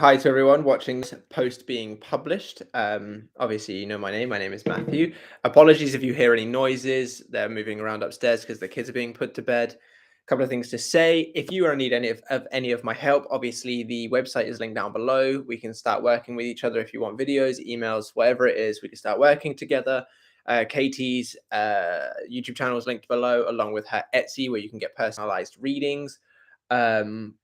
Hi to everyone watching this post being published. Obviously, you know my name. My name is Matthew. Apologies if you hear any noises. They're moving around upstairs because the kids are being put to bed. A couple of things to say. If you are in need of any of my help, obviously the website is linked down below. We can start working with each other if you want videos, emails, whatever it is. We can start working together. Katie's YouTube channel is linked below, along with her Etsy, where you can get personalized readings. Um,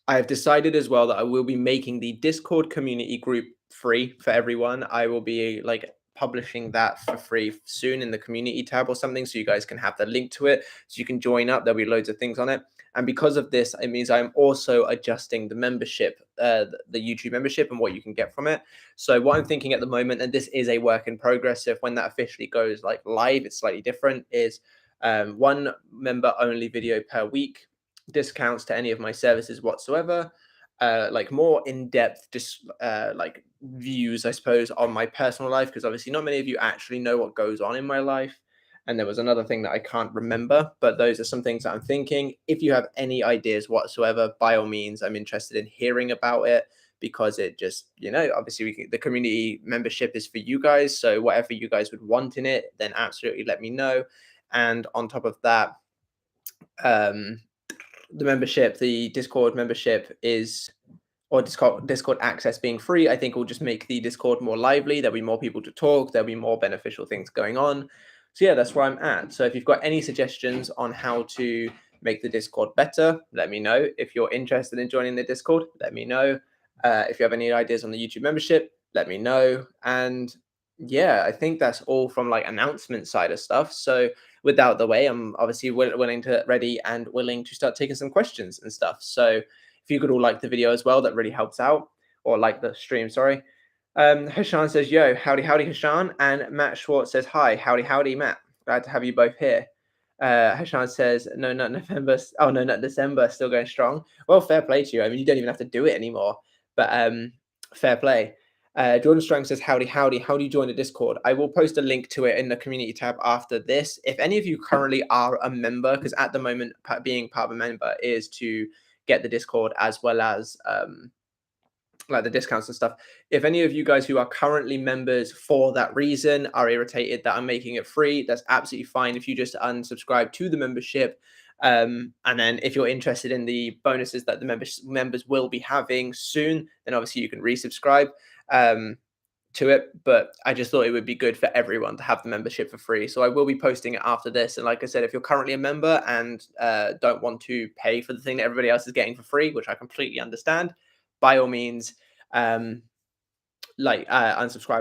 I have decided as well that I will be making the Discord community group free for everyone. I will be like publishing that for free soon in the community tab or something, so you guys can have the link to it, so you can join up. There'll be loads of things on it. And because of this, it means I'm also adjusting the membership, the YouTube membership, and what you can get from it. So what I'm thinking at the moment, and this is a work in progress, so if when that officially goes like live, it's slightly different, is one member only video per week, discounts to any of my services whatsoever, like more in-depth just like views, I suppose, on my personal life, because obviously not many of you actually know what goes on in my life. And there was another thing that I can't remember, but those are some things that I'm thinking. If you have any ideas whatsoever, by all means, I'm interested in hearing about it, because it just, obviously the community membership is for you guys. So whatever you guys would want in it, then absolutely let me know. And on top of that, um, the Discord membership or Discord access being free, I think will just make the Discord more lively. There'll be more people to talk. There'll be more beneficial things going on. So yeah, that's where I'm at. So if you've got any suggestions on how to make the Discord better, let me know. If you're interested in joining the Discord, let me know. If you have any ideas on the YouTube membership, let me know. And yeah, I think that's all from like announcement side of stuff. So with that out of the way, I'm obviously ready and willing to start taking some questions and stuff. So if you could all like the video as well, that really helps out, or like the stream, sorry. Hashan says, yo, howdy, howdy, Hashan. And Matt Schwartz says, hi, howdy, howdy, Matt. Glad to have you both here. Hashan says, no, not November. Oh, no, not December. Still going strong. Well, fair play to you. I mean, you don't even have to do it anymore, but fair play. Jordan Strong says, howdy, howdy. How do you join the Discord? I will post a link to it in the community tab after this. If any of you currently are a member, because at the moment, being part of a member is to get the Discord as well as like the discounts and stuff. If any of you guys who are currently members for that reason are irritated that I'm making it free, that's absolutely fine. If you just unsubscribe to the membership, and then if you're interested in the bonuses that the members will be having soon, then obviously you can resubscribe to it. But I just thought it would be good for everyone to have the membership for free. So I will be posting it after this. And like I said, if you're currently a member and don't want to pay for the thing that everybody else is getting for free, which I completely understand, by all means, unsubscribe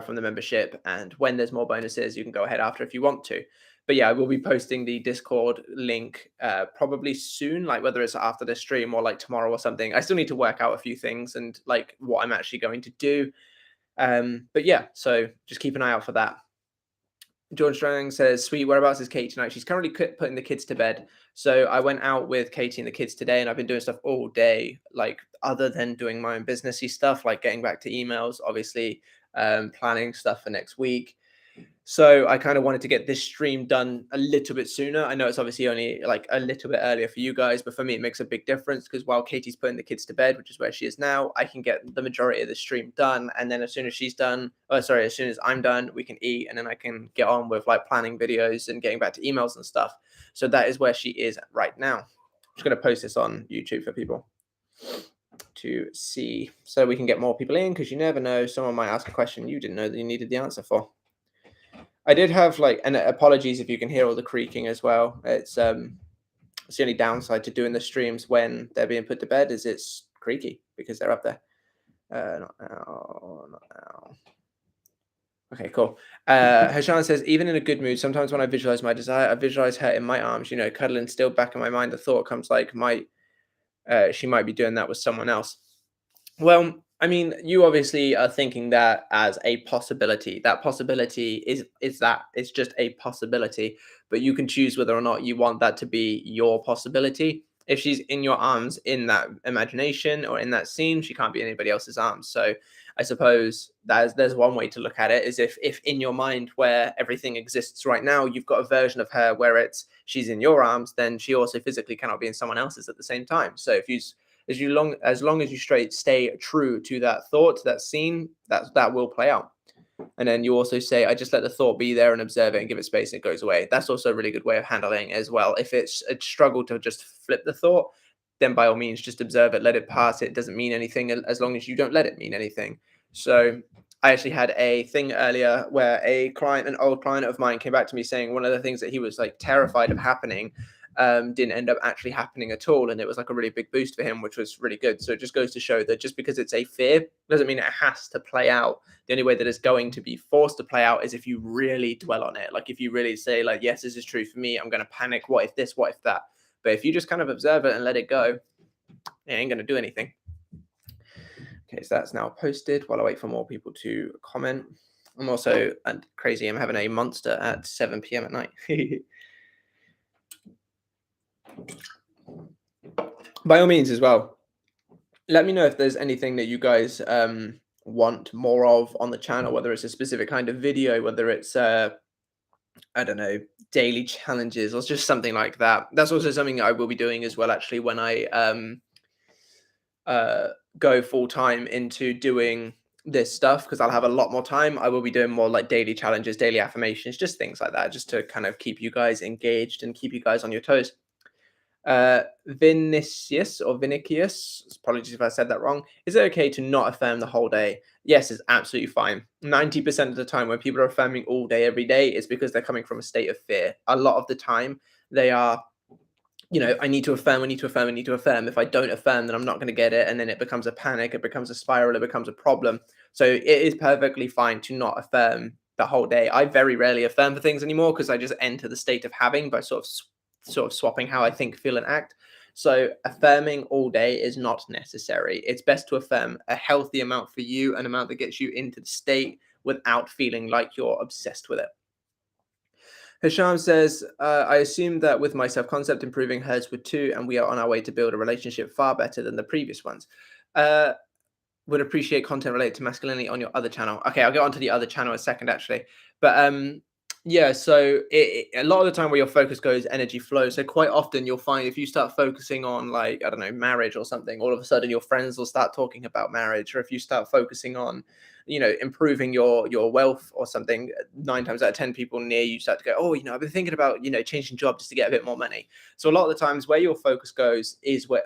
from the membership. And when there's more bonuses, you can go ahead after if you want to. But yeah, I will be posting the Discord link probably soon, like whether it's after the stream or like tomorrow or something. I still need to work out a few things and like what I'm actually going to do. But yeah, so just keep an eye out for that. George Strang says, sweet, whereabouts is Katie tonight? She's currently putting the kids to bed. So I went out with Katie and the kids today, and I've been doing stuff all day, like other than doing my own businessy stuff, like getting back to emails, obviously, planning stuff for next week. So I kind of wanted to get this stream done a little bit sooner. I know it's obviously only like a little bit earlier for you guys, but for me, it makes a big difference because while Katie's putting the kids to bed, which is where she is now, I can get the majority of the stream done. And then as soon as she's done, as soon as I'm done, we can eat, and then I can get on with like planning videos and getting back to emails and stuff. So that is where she is right now. I'm just going to post this on YouTube for people to see so we can get more people in, because you never know, someone might ask a question you didn't know that you needed the answer for. I did have and apologies if you can hear all the creaking as well. It's the only downside to doing the streams when they're being put to bed is it's creaky because they're up there. Not now. Okay, cool. Hashan says, even in a good mood, sometimes when I visualize my desire, I visualize her in my arms, cuddling. Still back in my mind, the thought comes like, she might be doing that with someone else. Well, I mean, you obviously are thinking that as a possibility. That possibility is it's just a possibility, but you can choose whether or not you want that to be your possibility. If she's in your arms in that imagination or in that scene, she can't be in anybody else's arms. So I suppose there's one way to look at it, is if in your mind where everything exists right now, you've got a version of her where she's in your arms, then she also physically cannot be in someone else's at the same time. So if as long as you stay true to that thought, to that scene, that will play out. And then you also say, I just let the thought be there and observe it and give it space and it goes away. That's also a really good way of handling it as well. If it's a struggle to just flip the thought, then by all means, just observe it, let it pass. It doesn't mean anything as long as you don't let it mean anything. So I actually had a thing earlier where an old client of mine came back to me saying one of the things that he was like terrified of happening didn't end up actually happening at all. And it was like a really big boost for him, which was really good. So it just goes to show that just because it's a fear doesn't mean it has to play out. The only way that it's going to be forced to play out is if you really dwell on it. Like if you really say like, yes, this is true for me. I'm going to panic. What if this? What if that? But if you just kind of observe it and let it go, it ain't going to do anything. Okay, so that's now posted while I wait for more people to comment. I'm also crazy. I'm having a monster at 7 p.m. at night. By all means as well, let me know if there's anything that you guys want more of on the channel, whether it's a specific kind of video, whether it's I don't know, daily challenges or just something like that. That's also something I will be doing as well, actually, when I go full time into doing this stuff, because I'll have a lot more time. I will be doing more like daily challenges, daily affirmations, just things like that, just to kind of keep you guys engaged and keep you guys on your toes. Vinicius or Vinicius, apologies if I said that wrong. Is it okay to not affirm the whole day? Yes, it's absolutely fine. 90% of the time when people are affirming all day, every day, it's because they're coming from a state of fear. A lot of the time they are, I need to affirm, I need to affirm, I need to affirm. If I don't affirm, then I'm not going to get it. And then it becomes a panic, it becomes a spiral, it becomes a problem. So it is perfectly fine to not affirm the whole day. I very rarely affirm for things anymore because I just enter the state of having by sort of swapping how I think, feel, and act. So affirming all day is not necessary. It's best to affirm a healthy amount for you, an amount that gets you into the state without feeling like you're obsessed with it. Hisham says, I assume that with my self-concept improving, hers would too, and we are on our way to build a relationship far better than the previous ones. Would appreciate content related to masculinity on your other channel. Okay, I'll get onto the other channel in a second, actually. But yeah, so a lot of the time where your focus goes, energy flows. So quite often you'll find if you start focusing on, like, I don't know, marriage or something, all of a sudden your friends will start talking about marriage. Or if you start focusing on, improving your wealth or something, 9 times out of 10 people near you start to go, oh, I've been thinking about, changing jobs just to get a bit more money. So a lot of the times where your focus goes is where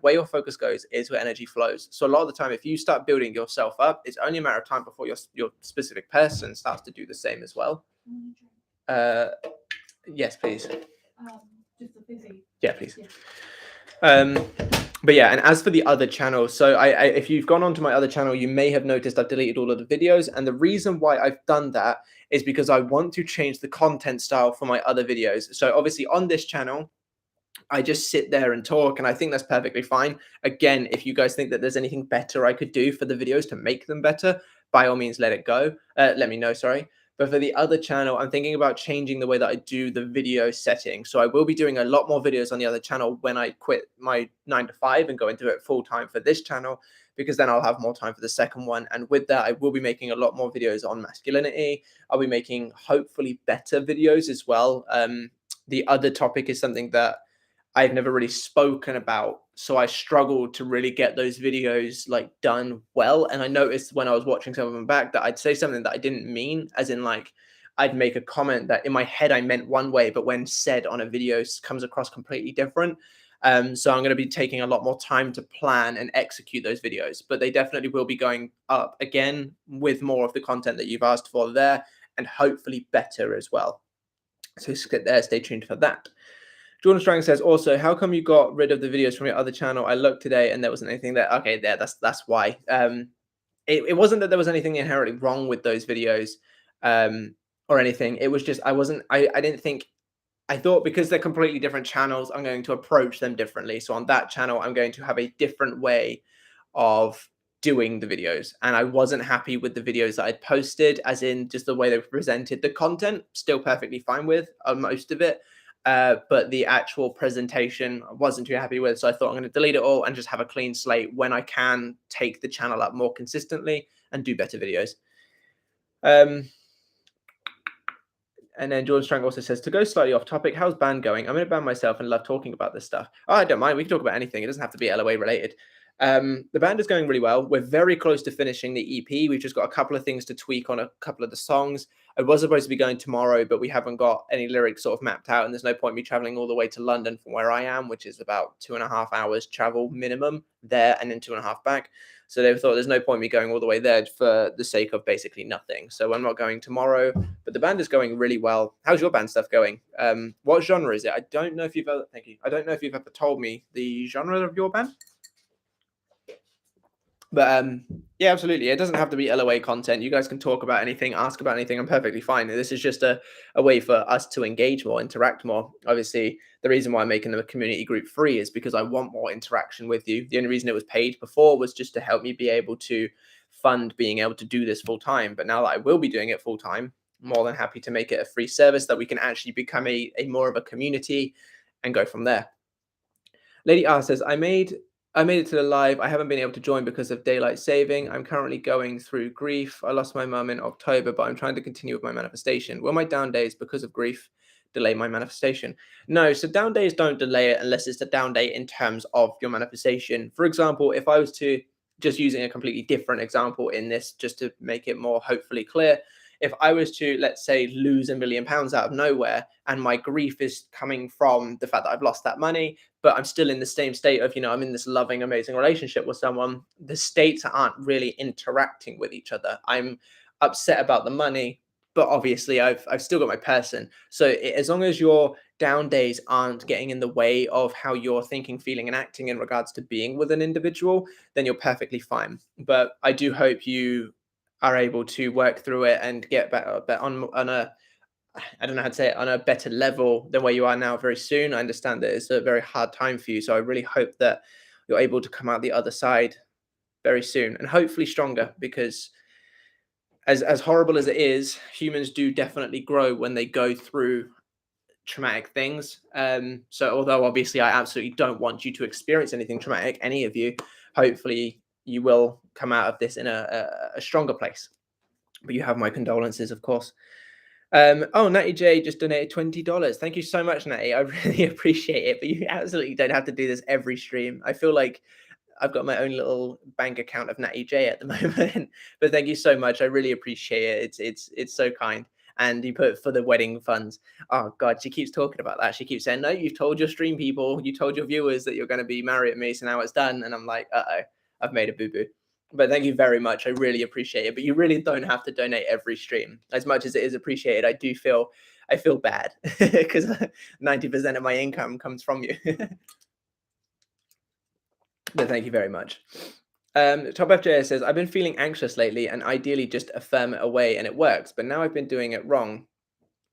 your focus goes is where energy flows. So a lot of the time, if you start building yourself up, it's only a matter of time before your specific person starts to do the same as well. Yes, please. Just a busy. Yeah, please. Yeah. But yeah, and as for the other channel, so I if you've gone onto my other channel, you may have noticed I've deleted all of the videos. And the reason why I've done that is because I want to change the content style for my other videos. So obviously on this channel, I just sit there and talk, and I think that's perfectly fine. Again, if you guys think that there's anything better I could do for the videos to make them better, by all means, let me know, sorry. But for the other channel, I'm thinking about changing the way that I do the video setting. So I will be doing a lot more videos on the other channel when I quit my 9 to 5 and go into it full time for this channel, because then I'll have more time for the second one. And with that, I will be making a lot more videos on masculinity. I'll be making hopefully better videos as well. The other topic is something that I've never really spoken about, so I struggled to really get those videos like done well. And I noticed when I was watching some of them back that I'd say something that I didn't mean, as in like I'd make a comment that in my head I meant one way, but when said on a video comes across completely different. So I'm going to be taking a lot more time to plan and execute those videos, but they definitely will be going up again with more of the content that you've asked for there, and hopefully better as well. So stay tuned for that. Jordan Strang says also, how come you got rid of the videos from your other channel? I looked today and there wasn't anything there. Okay, that's why. It wasn't that there was anything inherently wrong with those videos or anything. It was just I didn't think. I thought because they're completely different channels, I'm going to approach them differently. So on that channel, I'm going to have a different way of doing the videos. And I wasn't happy with the videos that I'd posted, as in just the way they presented the content. Still perfectly fine with most of it. But the actual presentation I wasn't too happy with. So I thought I'm going to delete it all and just have a clean slate when I can take the channel up more consistently and do better videos. And then Jordan Strang also says, to go slightly off topic, how's band going? I'm in a band myself and love talking about this stuff. Oh, I don't mind. We can talk about anything. It doesn't have to be LOA related. The band is going really well. We're very close to finishing the EP. We've just got a couple of things to tweak on a couple of the songs. I was supposed to be going tomorrow, but we haven't got any lyrics sort of mapped out. And there's no point me traveling all the way to London from where I am, which is about 2.5 hours travel minimum there and then 2.5 back. So they thought there's no point me going all the way there for the sake of basically nothing. So I'm not going tomorrow, but the band is going really well. How's your band stuff going? What genre is it? I don't know if you've ever, thank you. I don't know if you've ever told me the genre of your band. But yeah, absolutely. It doesn't have to be LOA content. You guys can talk about anything, ask about anything. I'm perfectly fine. This is just a way for us to engage more, interact more. Obviously, the reason why I'm making the community group free is because I want more interaction with you. The only reason it was paid before was just to help me be able to fund being able to do this full time. But now that I will be doing it full time, I'm more than happy to make it a free service that we can actually become a more of a community and go from there. Lady R says, I made it to the live. I haven't been able to join because of daylight saving. I'm currently going through grief. I lost my mum in October, but I'm trying to continue with my manifestation. Will my down days because of grief delay my manifestation? No, so down days don't delay it unless it's a down day in terms of your manifestation. For example, if I was to, just using a completely different example in this, just to make it more hopefully clear, if I was to, let's say, lose £1 million out of nowhere and my grief is coming from the fact that I've lost that money, but I'm still in the same state of, I'm in this loving, amazing relationship with someone, the states aren't really interacting with each other. I'm upset about the money, but obviously I've still got my person. So as long as your down days aren't getting in the way of how you're thinking, feeling, and acting in regards to being with an individual, then you're perfectly fine. But I do hope you are able to work through it and get better on a, I don't know how to say it, on a better level than where you are now very soon. I understand that it's a very hard time for you. So I really hope that you're able to come out the other side very soon and hopefully stronger, because as horrible as it is, humans do definitely grow when they go through traumatic things. So although obviously I absolutely don't want you to experience anything traumatic, any of you, hopefully you will come out of this in a stronger place. But you have my condolences, of course. Oh, Natty J just donated $20. Thank you so much, Natty. I really appreciate it. But you absolutely don't have to do this every stream. I feel like I've got my own little bank account of Natty J at the moment. But thank you so much. I really appreciate it. It's so kind. And you put for the wedding funds. Oh God, she keeps talking about that. She keeps saying, no, you've told your stream people, you told your viewers that you're going to be married at me. So now it's done. And I'm like, I've made a boo-boo. But thank you very much. I really appreciate it. But you really don't have to donate every stream. As much as it is appreciated, I feel bad because 90% of my income comes from you. But thank you very much. Top FJ says, I've been feeling anxious lately and ideally just affirm it away and it works. But now I've been doing it wrong.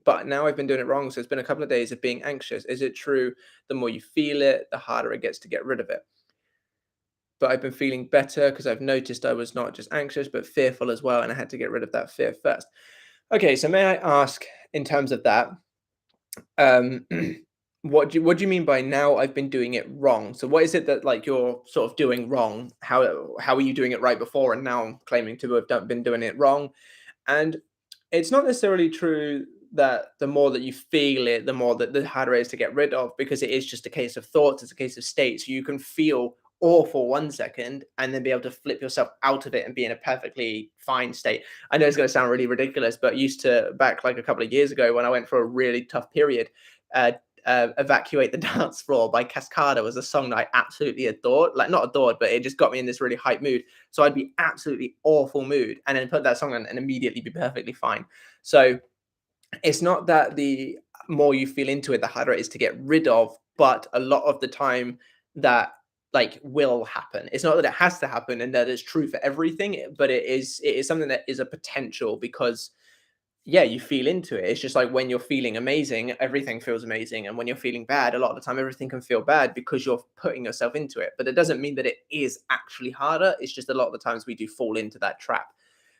So it's been a couple of days of being anxious. Is it true? The more you feel it, the harder it gets to get rid of it. But I've been feeling better because I've noticed I was not just anxious, but fearful as well. And I had to get rid of that fear first. Okay, so may I ask, in terms of that, what do you mean by now I've been doing it wrong? So what is it that like you're sort of doing wrong? How are you doing it right before and now claiming to have been doing it wrong? And it's not necessarily true that the more that you feel it, the more that the harder it is to get rid of, because it is just a case of thoughts, it's a case of states. You can feel awful 1 second and then be able to flip yourself out of it and be in a perfectly fine state. I know it's going to sound really ridiculous, but used to, back like a couple of years ago when I went for a really tough period, Evacuate the Dance Floor by Cascada was a song that I absolutely adored. Like, not adored, but it just got me in this really hype mood. So I'd be absolutely awful mood and then put that song on and immediately be perfectly fine. So it's not that the more you feel into it, the harder it is to get rid of, but a lot of the time that like will happen. It's not that it has to happen and that it's true for everything, but it is something that is a potential because yeah, you feel into it. It's just like when you're feeling amazing, everything feels amazing. And when you're feeling bad, a lot of the time, everything can feel bad because you're putting yourself into it. But it doesn't mean that it is actually harder. It's just a lot of the times we do fall into that trap.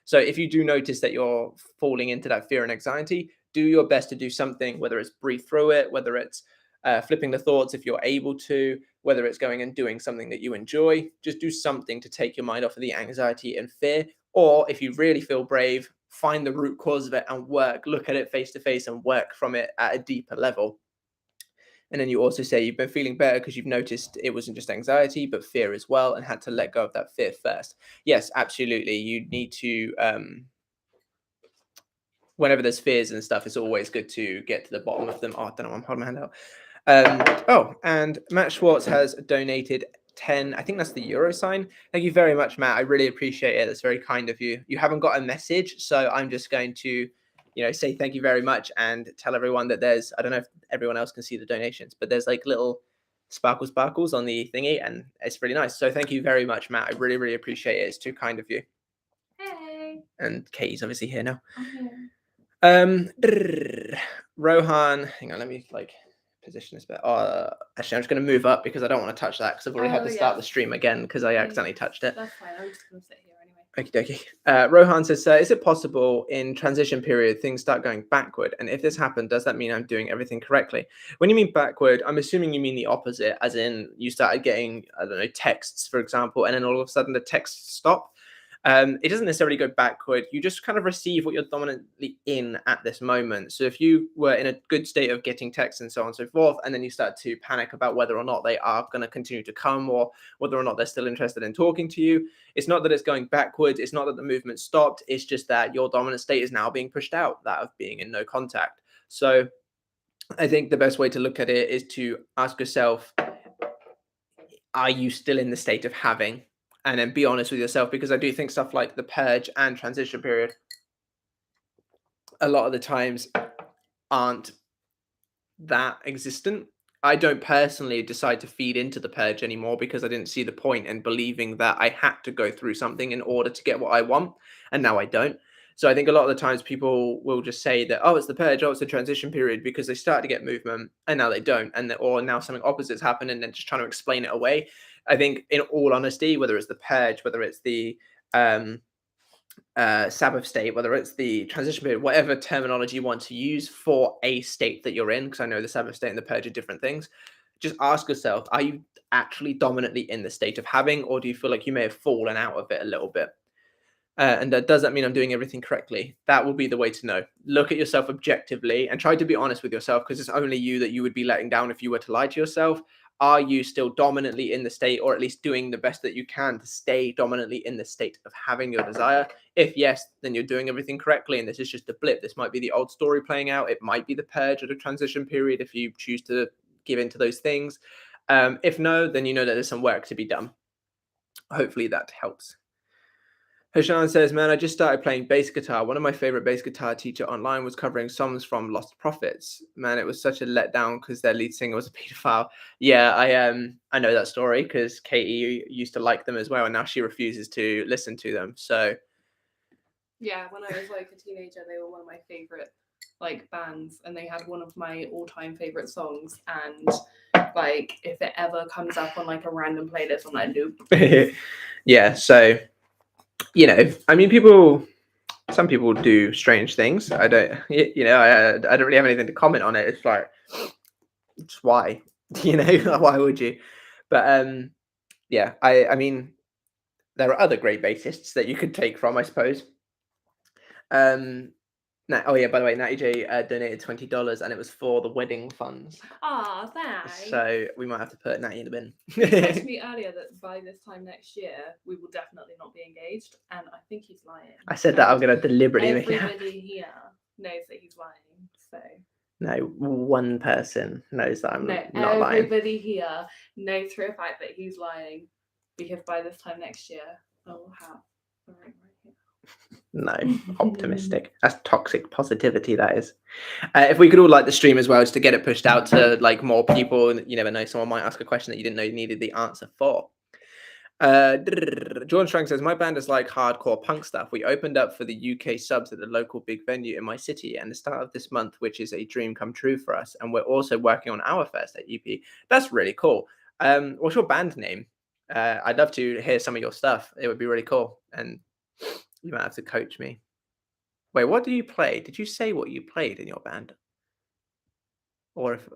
So if you do notice that you're falling into that fear and anxiety, do your best to do something, whether it's breathe through it, whether it's flipping the thoughts if you're able to, whether it's going and doing something that you enjoy. Just do something to take your mind off of the anxiety and fear. Or if you really feel brave, find the root cause of it and look at it face to face and work from it at a deeper level. And then you also say you've been feeling better because you've noticed it wasn't just anxiety, but fear as well, and had to let go of that fear first. Yes, absolutely. You need to, whenever there's fears and stuff, it's always good to get to the bottom of them. Oh, I don't know, I'm holding my hand out. And Matt Schwartz has donated 10, I think that's the euro sign. Thank you very much, Matt. I really appreciate it. That's very kind of you. You haven't got a message, so I'm just going to, say thank you very much and tell everyone that there's, I don't know if everyone else can see the donations, but there's like little sparkles on the thingy, and it's really nice. So thank you very much, Matt. I really, really appreciate it. It's too kind of you. Hey. And Katie's obviously here now. Okay. Rohan, hang on, let me position this bit. Actually, I'm just going to move up because I don't want to touch that because I've already had to start the stream again because I accidentally touched it. That's fine. I'm just going to sit here anyway. Okie dokie. Rohan says, is it possible in transition period things start going backward? And if this happened, does that mean I'm doing everything correctly? When you mean backward, I'm assuming you mean the opposite, as in you started getting, I don't know, texts, for example, and then all of a sudden the texts stop. It doesn't necessarily go backward. You just kind of receive what you're dominantly in at this moment. So if you were in a good state of getting texts and so on and so forth, and then you start to panic about whether or not they are going to continue to come or whether or not they're still interested in talking to you, it's not that it's going backwards. It's not that the movement stopped. It's just that your dominant state is now being pushed out, that of being in no contact. So I think the best way to look at it is to ask yourself, are you still in the state of having? And then be honest with yourself, because I do think stuff like the purge and transition period a lot of the times aren't that existent. I don't personally decide to feed into the purge anymore because I didn't see the point in believing that I had to go through something in order to get what I want. And now I don't. So I think a lot of the times people will just say that, oh, it's the purge, oh, it's the transition period, because they start to get movement and now they don't. Or now something opposite's happened and they're just trying to explain it away. I think in all honesty, whether it's the purge, whether it's the Sabbath state, whether it's the transition period, whatever terminology you want to use for a state that you're in, because I know the Sabbath state and the purge are different things, just ask yourself, are you actually dominantly in the state of having, or do you feel like you may have fallen out of it a little bit? And does that mean I'm doing everything correctly? That will be the way to know. Look at yourself objectively and try to be honest with yourself, because it's only you that you would be letting down if you were to lie to yourself. Are you still dominantly in the state, or at least doing the best that you can to stay dominantly in the state of having your desire? If yes, then you're doing everything correctly, and this is just a blip. This might be the old story playing out. It might be the purge or the transition period if you choose to give into those things. If no, then you know that there's some work to be done. Hopefully that helps. Hashan says, man, I just started playing bass guitar. One of my favorite bass guitar teacher online was covering songs from Lost Prophets. Man, it was such a letdown because their lead singer was a pedophile. Yeah, I know that story because Katie used to like them as well, and now she refuses to listen to them. So yeah, when I was like a teenager, they were one of my favorite bands, and they had one of my all-time favorite songs. And if it ever comes up on a random playlist, I'm like, nope. Yeah, so. I mean, some people do strange things. I don't, I don't really have anything to comment on it. It's like, it's why, why would you? But yeah, I mean, there are other great bassists that you could take from, I suppose. Oh yeah, by the way, Natty J donated $20 and it was for the wedding funds. Ah, thanks. So we might have to put Natty in the bin. He said to me earlier that by this time next year we will definitely not be engaged, and I think he's lying. I said that I'm going to deliberately make it happen. Everybody here knows that he's lying, so. No, one person knows that I'm not lying. Everybody here knows for a fact that he's lying, because by this time next year I will have a ring right here. No, optimistic. That's toxic positivity, that is. If we could all like the stream as well, just to get it pushed out to more people, you never know, someone might ask a question that you didn't know you needed the answer for. Jordan Strang says, my band is like hardcore punk stuff. We opened up for the UK subs at the local big venue in my city and the start of this month, which is a dream come true for us. And we're also working on our first EP. That's really cool. What's your band name? I'd love to hear some of your stuff. It would be really cool. And you might have to coach me. Wait, what do you play? Did you say what you played in your band? Or if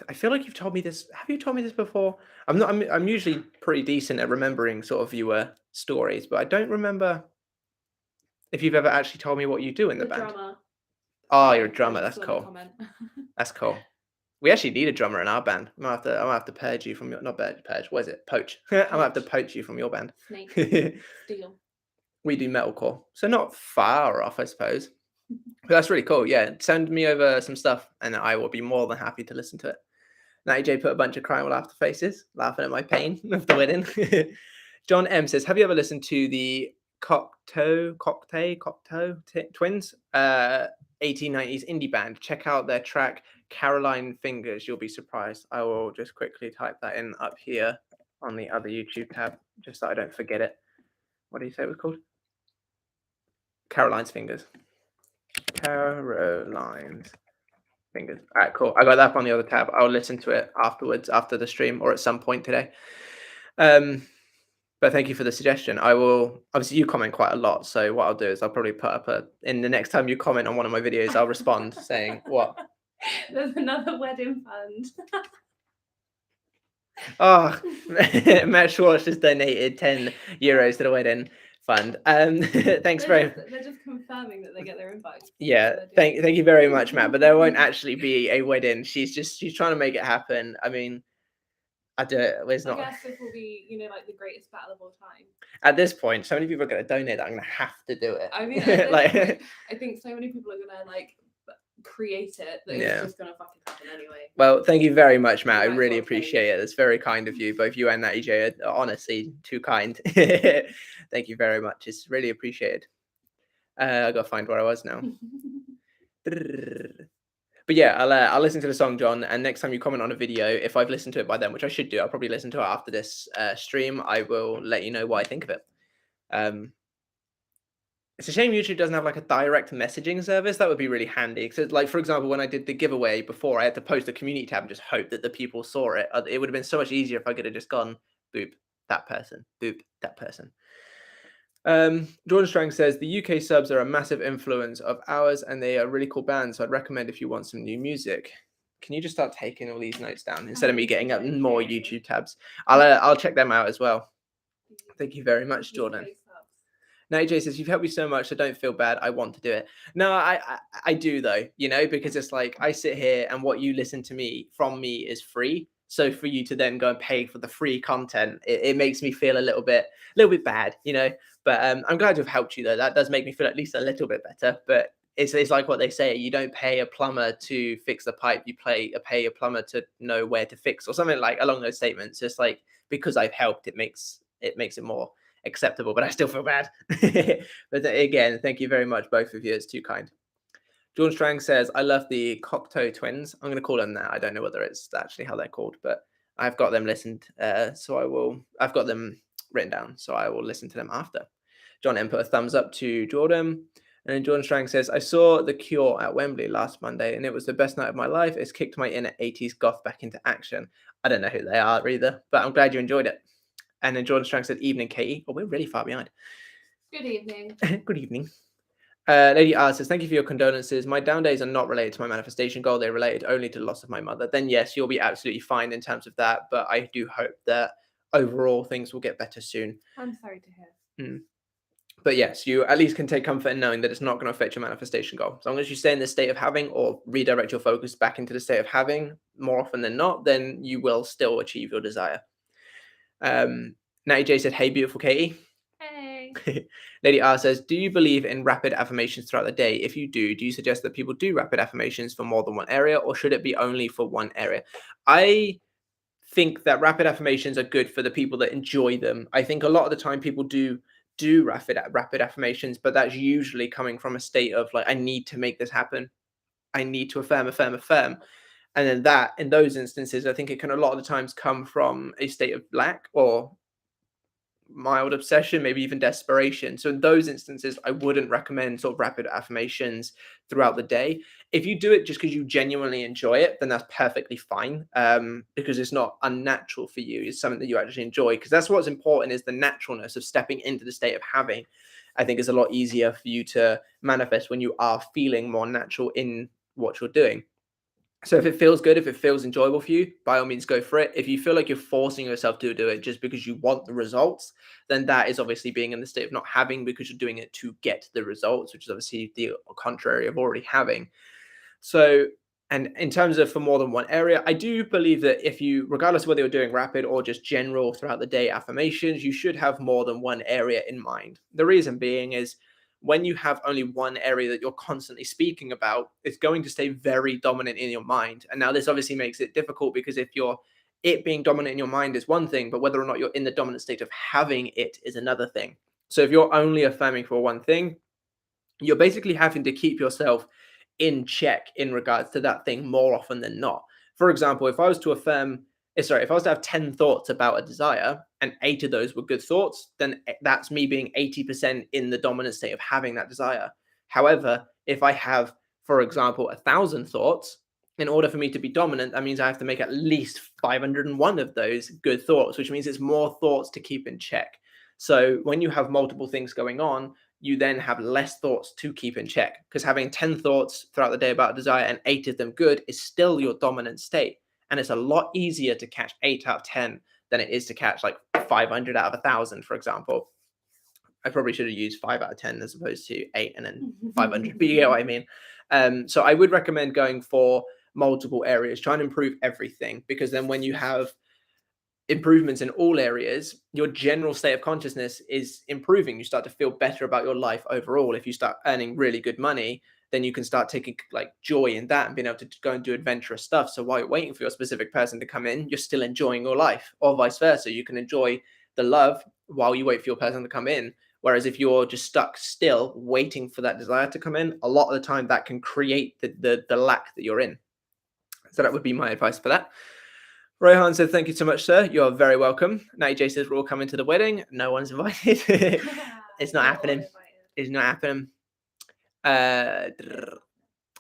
I feel like you've told me this. Have you told me this before? I'm usually pretty decent at remembering sort of viewer stories, but I don't remember. if you've ever actually told me what you do in the band. drummer. Oh, Yeah, you're a drummer. I That's just saw the cool. comment. That's cool. We actually need a drummer in our band. I'm gonna have to purge you from your not purge. What is it? Poach. I'm gonna have to poach you from your band. Snake. We Steal. do metalcore, so not far off, I suppose. But that's really cool. Yeah, send me over some stuff, and I will be more than happy to listen to it. Natty J put a bunch of crying will laughter faces, laughing at my pain of the wedding. John M says, "Have you ever listened to the Cocteau Twins? 1890s indie band. Check out their track Caroline Fingers. You'll be surprised." I will just quickly type that in up here on the other YouTube tab, just so I don't forget it. What do you say it was called? Caroline's Fingers. Caroline's Fingers. All right, cool. I got that up on the other tab. I'll listen to it afterwards, after the stream, or at some point today. But thank you for the suggestion. I will, obviously you comment quite a lot, so what I'll do is I'll probably put up in the next time you comment on one of my videos, I'll respond saying what. There's another wedding fund. Oh, Matt Schwartz just donated €10 to the wedding fund. Thanks very. They're just confirming that they get their invite. Yeah, thank you very much, Matt. But there won't actually be a wedding. She's trying to make it happen. I mean, I guess this will be, like the greatest battle of all time. At this point, so many people are going to donate that I'm going to have to do it. I mean, I think so many people are going to create it that it's just going to fucking happen anyway. Well, thank you very much, Matt. I really appreciate it. It's very kind of you. Both you and Natty J are honestly too kind. Thank you very much. It's really appreciated. I got to find where I was now. But yeah, I'll listen to the song, John, and next time you comment on a video, if I've listened to it by then, which I should do, I'll probably listen to it after this stream, I will let you know what I think of it. It's a shame YouTube doesn't have a direct messaging service. That would be really handy. Because, for example, when I did the giveaway before, I had to post a community tab and just hope that the people saw it. It would have been so much easier if I could have just gone, boop, that person, boop, that person. Jordan Strang says, the UK subs are a massive influence of ours and they are really cool bands. So I'd recommend if you want some new music. Can you just start taking all these notes down instead of me getting up more YouTube tabs? I'll check them out as well. Thank you very much, Jordan. Now, AJ says, you've helped me so much. I don't feel bad. I want to do it. No, I do, though, because it's I sit here and what you listen to from me is free. So for you to then go and pay for the free content, it makes me feel a little bit bad, But I'm glad to have helped you, though. That does make me feel at least a little bit better. But it's like what they say. You don't pay a plumber to fix the pipe. You pay a plumber to know where to fix or something along those statements. Just because I've helped, it makes it more acceptable, but I still feel bad. But again, thank you very much, both of you. It's too kind. John Strang says, I love the Cocteau Twins. I'm going to call them that. I don't know whether it's actually how they're called, but I've got them listened. I've got them written down, so I will listen to them after. John M put a thumbs up to Jordan. And then Jordan Strang says, I saw The Cure at Wembley last Monday, and it was the best night of my life. It's kicked my inner 80s goth back into action. I don't know who they are either, but I'm glad you enjoyed it. And then Jordan Strang said, evening, Katie. Oh, we're really far behind. Good evening. Good evening. Lady R says, thank you for your condolences. My down days are not related to my manifestation goal. They're related only to the loss of my mother. Then yes, you'll be absolutely fine in terms of that. But I do hope that overall things will get better soon. I'm sorry to hear. But yes, you at least can take comfort in knowing that it's not going to affect your manifestation goal. As long as you stay in the state of having or redirect your focus back into the state of having more often than not, then you will still achieve your desire. Natty J said, hey, beautiful Katie. Hey. Lady R says, do you believe in rapid affirmations throughout the day? If you do you suggest that people do rapid affirmations for more than one area, or should it be only for one area? I think that rapid affirmations are good for the people that enjoy them. I think a lot of the time people do rapid affirmations, but that's usually coming from a state of I need to make this happen. I need to affirm. And then that, in those instances, I think it can a lot of the times come from a state of lack or mild obsession, maybe even desperation. So in those instances, I wouldn't recommend sort of rapid affirmations throughout the day. If you do it just because you genuinely enjoy it, then that's perfectly fine, because it's not unnatural for you. It's something that you actually enjoy, because that's what's important, is the naturalness of stepping into the state of having. I think it's a lot easier for you to manifest when you are feeling more natural in what you're doing. So if it feels good, if it feels enjoyable for you, by all means go for it. If you feel like you're forcing yourself to do it just because you want the results, then that is obviously being in the state of not having, because you're doing it to get the results, which is obviously the contrary of already having. So, and in terms of for more than one area, I do believe that if you, regardless of whether you're doing rapid or just general throughout the day affirmations, you should have more than one area in mind. The reason being is when you have only one area that you're constantly speaking about, it's going to stay very dominant in your mind. And now this obviously makes it difficult, because if you're it being dominant in your mind is one thing, but whether or not you're in the dominant state of having it is another thing. So if you're only affirming for one thing, you're basically having to keep yourself in check in regards to that thing more often than not. For example, if I was to if I was to have 10 thoughts about a desire and 8 of those were good thoughts, then that's me being 80% in the dominant state of having that desire. However, if I have, for example, 1,000 thoughts, in order for me to be dominant, that means I have to make at least 501 of those good thoughts, which means it's more thoughts to keep in check. So when you have multiple things going on, you then have less thoughts to keep in check, because having 10 thoughts throughout the day about a desire and 8 of them good is still your dominant state. And it's a lot easier to catch 8 out of 10 than it is to catch like 500 out of 1,000, for example. I probably should have used 5 out of 10 as opposed to 8 and then 500, but you get what I mean. So I would recommend going for multiple areas, try and improve everything, because then when you have improvements in all areas, your general state of consciousness is improving. You start to feel better about your life overall. If you start earning really good money, then you can start taking like joy in that and being able to go and do adventurous stuff. So while you're waiting for your specific person to come in, you're still enjoying your life, or vice versa. You can enjoy the love while you wait for your person to come in. Whereas if you're just stuck still waiting for that desire to come in, a lot of the time that can create the lack that you're in. So that would be my advice for that. Rohan said, "Thank you so much, sir. You are very welcome." Natty J says, "We're all coming to the wedding. No one's invited." It's not happening. It's not happening.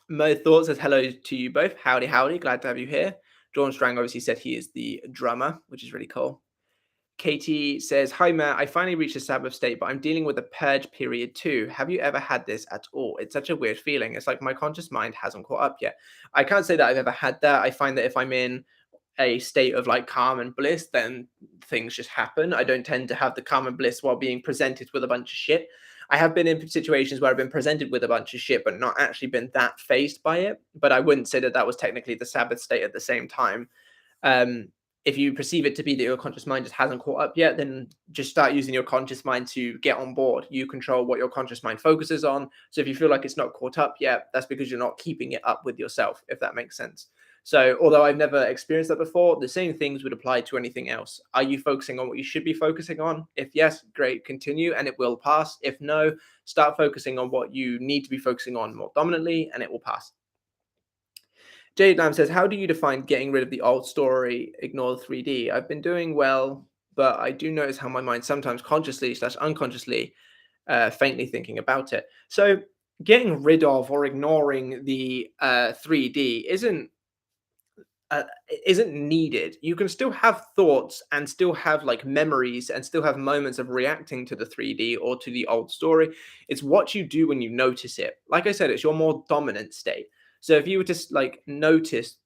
Mo Thought says, "Hello to you both. Howdy, howdy. Glad to have you here." John Strang obviously said he is the drummer, which is really cool. Katie says, "Hi, Matt. I finally reached a Sabbath state, but I'm dealing with a purge period too. Have you ever had this at all? It's such a weird feeling. It's like my conscious mind hasn't caught up yet." I can't say that I've ever had that. I find that if I'm in a state of like calm and bliss, then things just happen. I don't tend to have the calm and bliss while being presented with a bunch of shit. I have been in situations where I've been presented with a bunch of shit, but not actually been that phased by it. But I wouldn't say that that was technically the Sabbath state at the same time. If you perceive it to be that your conscious mind just hasn't caught up yet, then just start using your conscious mind to get on board. You control what your conscious mind focuses on. So if you feel like it's not caught up yet, that's because you're not keeping it up with yourself, if that makes sense. So although I've never experienced that before, the same things would apply to anything else. Are you focusing on what you should be focusing on? If yes, great, continue and it will pass. If no, start focusing on what you need to be focusing on more dominantly and it will pass. Jade Lamb says, "How do you define getting rid of the old story, ignore the 3D? I've been doing well, but I do notice how my mind sometimes consciously/unconsciously faintly thinking about it." So getting rid of or ignoring the 3D isn't needed. You can still have thoughts and still have like memories and still have moments of reacting to the 3D or to the old story. It's what you do when you notice it. Like I said, it's your more dominant state. So if you were to like notice,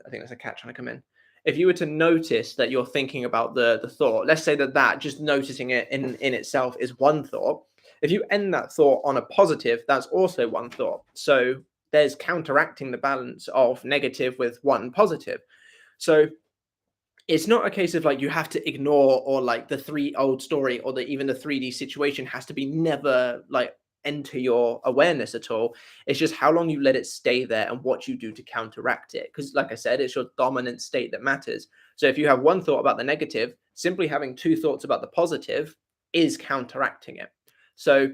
I think that's a cat trying to come in. If you were to notice that you're thinking about the thought, let's say that just noticing it in itself is one thought. If you end that thought on a positive, that's also one thought. So there's counteracting the balance of negative with one positive. So it's not a case of like you have to ignore, or like the three old story or even the 3D situation has to be never like enter your awareness at all. It's just how long you let it stay there and what you do to counteract it. Because like I said, it's your dominant state that matters. So if you have one thought about the negative, simply having two thoughts about the positive is counteracting it. So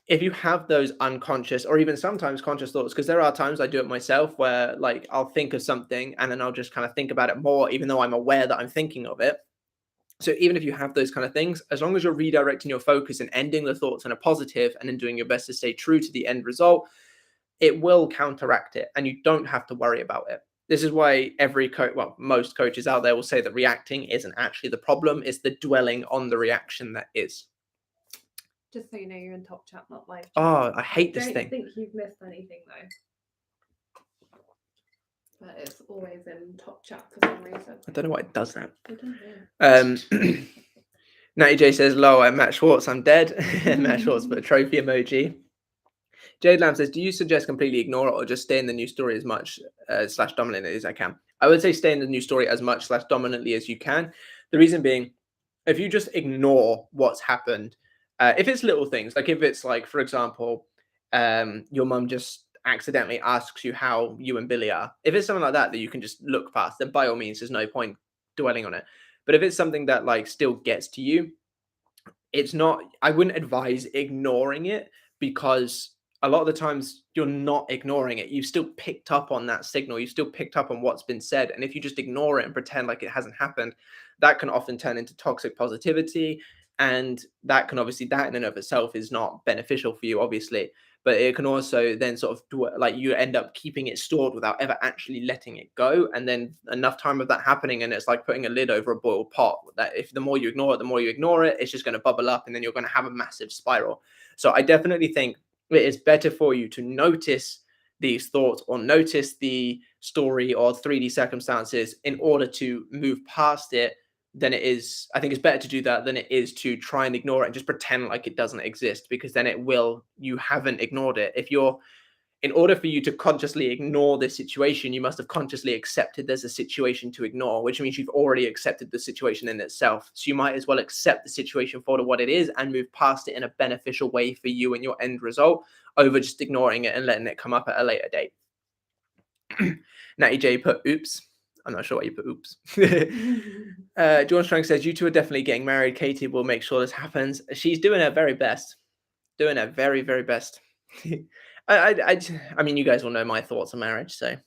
if you have those unconscious or even sometimes conscious thoughts, because there are times I do it myself where like I'll think of something and then I'll just kind of think about it more, even though I'm aware that I'm thinking of it. So even if you have those kind of things, as long as you're redirecting your focus and ending the thoughts in a positive and then doing your best to stay true to the end result, it will counteract it and you don't have to worry about it. This is why most coaches out there will say that reacting isn't actually the problem. It's the dwelling on the reaction that is. Just so you know, you're in top chat, not live chat. Oh, I hate this thing. I don't think you've missed anything though. But it's always in top chat for some reason. I don't know why it does that. I don't know. Natty J says, "Loa, Matt Schwartz, I'm dead." Matt Schwartz put a trophy emoji. Jade Lamb says, "Do you suggest completely ignore it or just stay in the news story as much / dominantly as I can?" I would say stay in the news story as much / dominantly as you can. The reason being, if you just ignore what's happened, if it's little things, like if it's like, for example, your mum just accidentally asks you how you and Billy are, if it's something like that you can just look past, then by all means, there's no point dwelling on it. But if it's something that like still gets to you, it's not, I wouldn't advise ignoring it, because a lot of the times you're not ignoring it. You've still picked up on that signal. You've still picked up on what's been said. And if you just ignore it and pretend like it hasn't happened, that can often turn into toxic positivity. And that can obviously, that in and of itself is not beneficial for you, obviously. But it can also then sort of like you end up keeping it stored without ever actually letting it go. And then enough time of that happening, and it's like putting a lid over a boiled pot, that if the more you ignore it, the more you ignore it, it's just going to bubble up, and then you're going to have a massive spiral. So I definitely think it is better for you to notice these thoughts or notice the story or 3D circumstances in order to move past it than it is. I think it's better to do that than it is to try and ignore it and just pretend like it doesn't exist, because then you haven't ignored it. In order for you to consciously ignore this situation, you must have consciously accepted there's a situation to ignore, which means you've already accepted the situation in itself. So you might as well accept the situation for what it is and move past it in a beneficial way for you and your end result, over just ignoring it and letting it come up at a later date. Natty J put oops. I'm not sure why you put oops. John Strang says, "You two are definitely getting married. Katie will make sure this happens." She's doing her very best. Doing her very, very best. I mean, you guys will know my thoughts on marriage, so.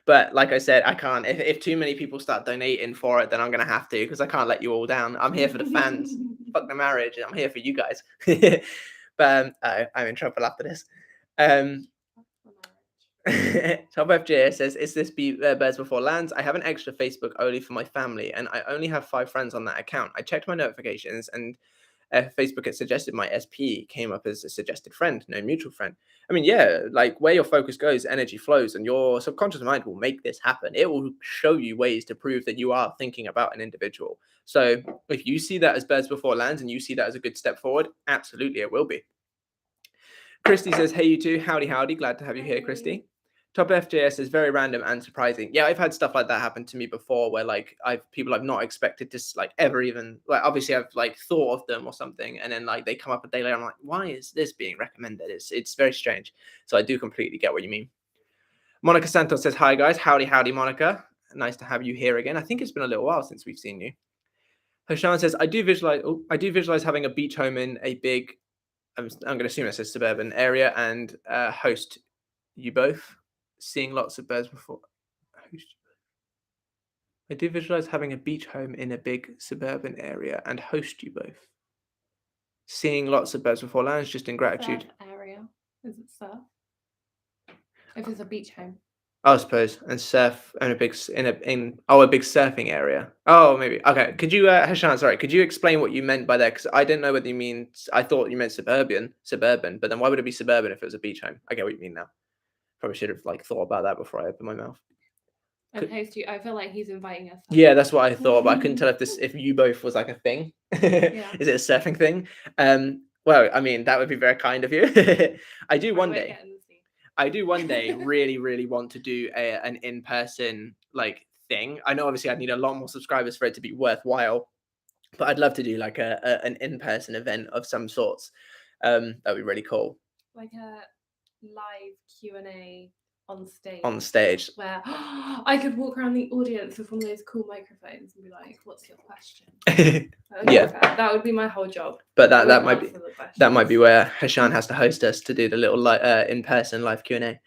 But like I said, I can't. If too many people start donating for it, then I'm gonna have to, because I can't let you all down. I'm here for the fans. Fuck the marriage. I'm here for you guys. But I'm in trouble after this. Top FJ says, "Is this Birds Before Lands? I have an extra Facebook only for my family, and I only have 5 friends on that account. I checked my notifications, and Facebook had suggested my SP came up as a suggested friend, no mutual friend." I mean, yeah, like where your focus goes, energy flows, and your subconscious mind will make this happen. It will show you ways to prove that you are thinking about an individual. So if you see that as Birds Before Lands and you see that as a good step forward, absolutely it will be. Christy says, "Hey, you two, howdy, howdy. Glad to have you here, Christy." Top FJS is very random and surprising. Yeah, I've had stuff like that happen to me before, where like people I've not expected to like ever even, like, obviously I've like thought of them or something, and then like they come up a day later. I'm like, why is this being recommended? It's very strange. So I do completely get what you mean. Monica Santos says, "Hi guys, howdy, howdy, Monica. Nice to have you here again. I think it's been a little while since we've seen you." Hashan says, I do visualize having a beach home in a big, I'm going to assume it says suburban area, and host you both. Seeing lots of birds before. I do visualize having a beach home in a big suburban area and host you both. Seeing lots of birds before lands, just in gratitude. Surf area. Is it surf? If it's a beach home. I suppose, and surf and a big surfing area. Oh, maybe. Okay. Could you, Hashan, sorry, could you explain what you meant by that? Because I didn't know whether you mean. I thought you meant suburban, but then why would it be suburban if it was a beach home? I get what you mean now. Probably should have like thought about that before I opened my mouth. And host you. I feel like he's inviting us. Yeah, that's what I thought, but I couldn't tell if you both was like a thing. Yeah. Is it a surfing thing? Well, I mean, that would be very kind of you. I do one day really, really want to do an in-person like thing. I know obviously I'd need a lot more subscribers for it to be worthwhile, but I'd love to do like an in-person event of some sorts. That'd be really cool. Like a live Q&A on stage where I could walk around the audience with one of those cool microphones and be like, "What's your question?" Yeah, that would be my whole job. But that might be where Hashan has to host us to do the little in-person live Q&A.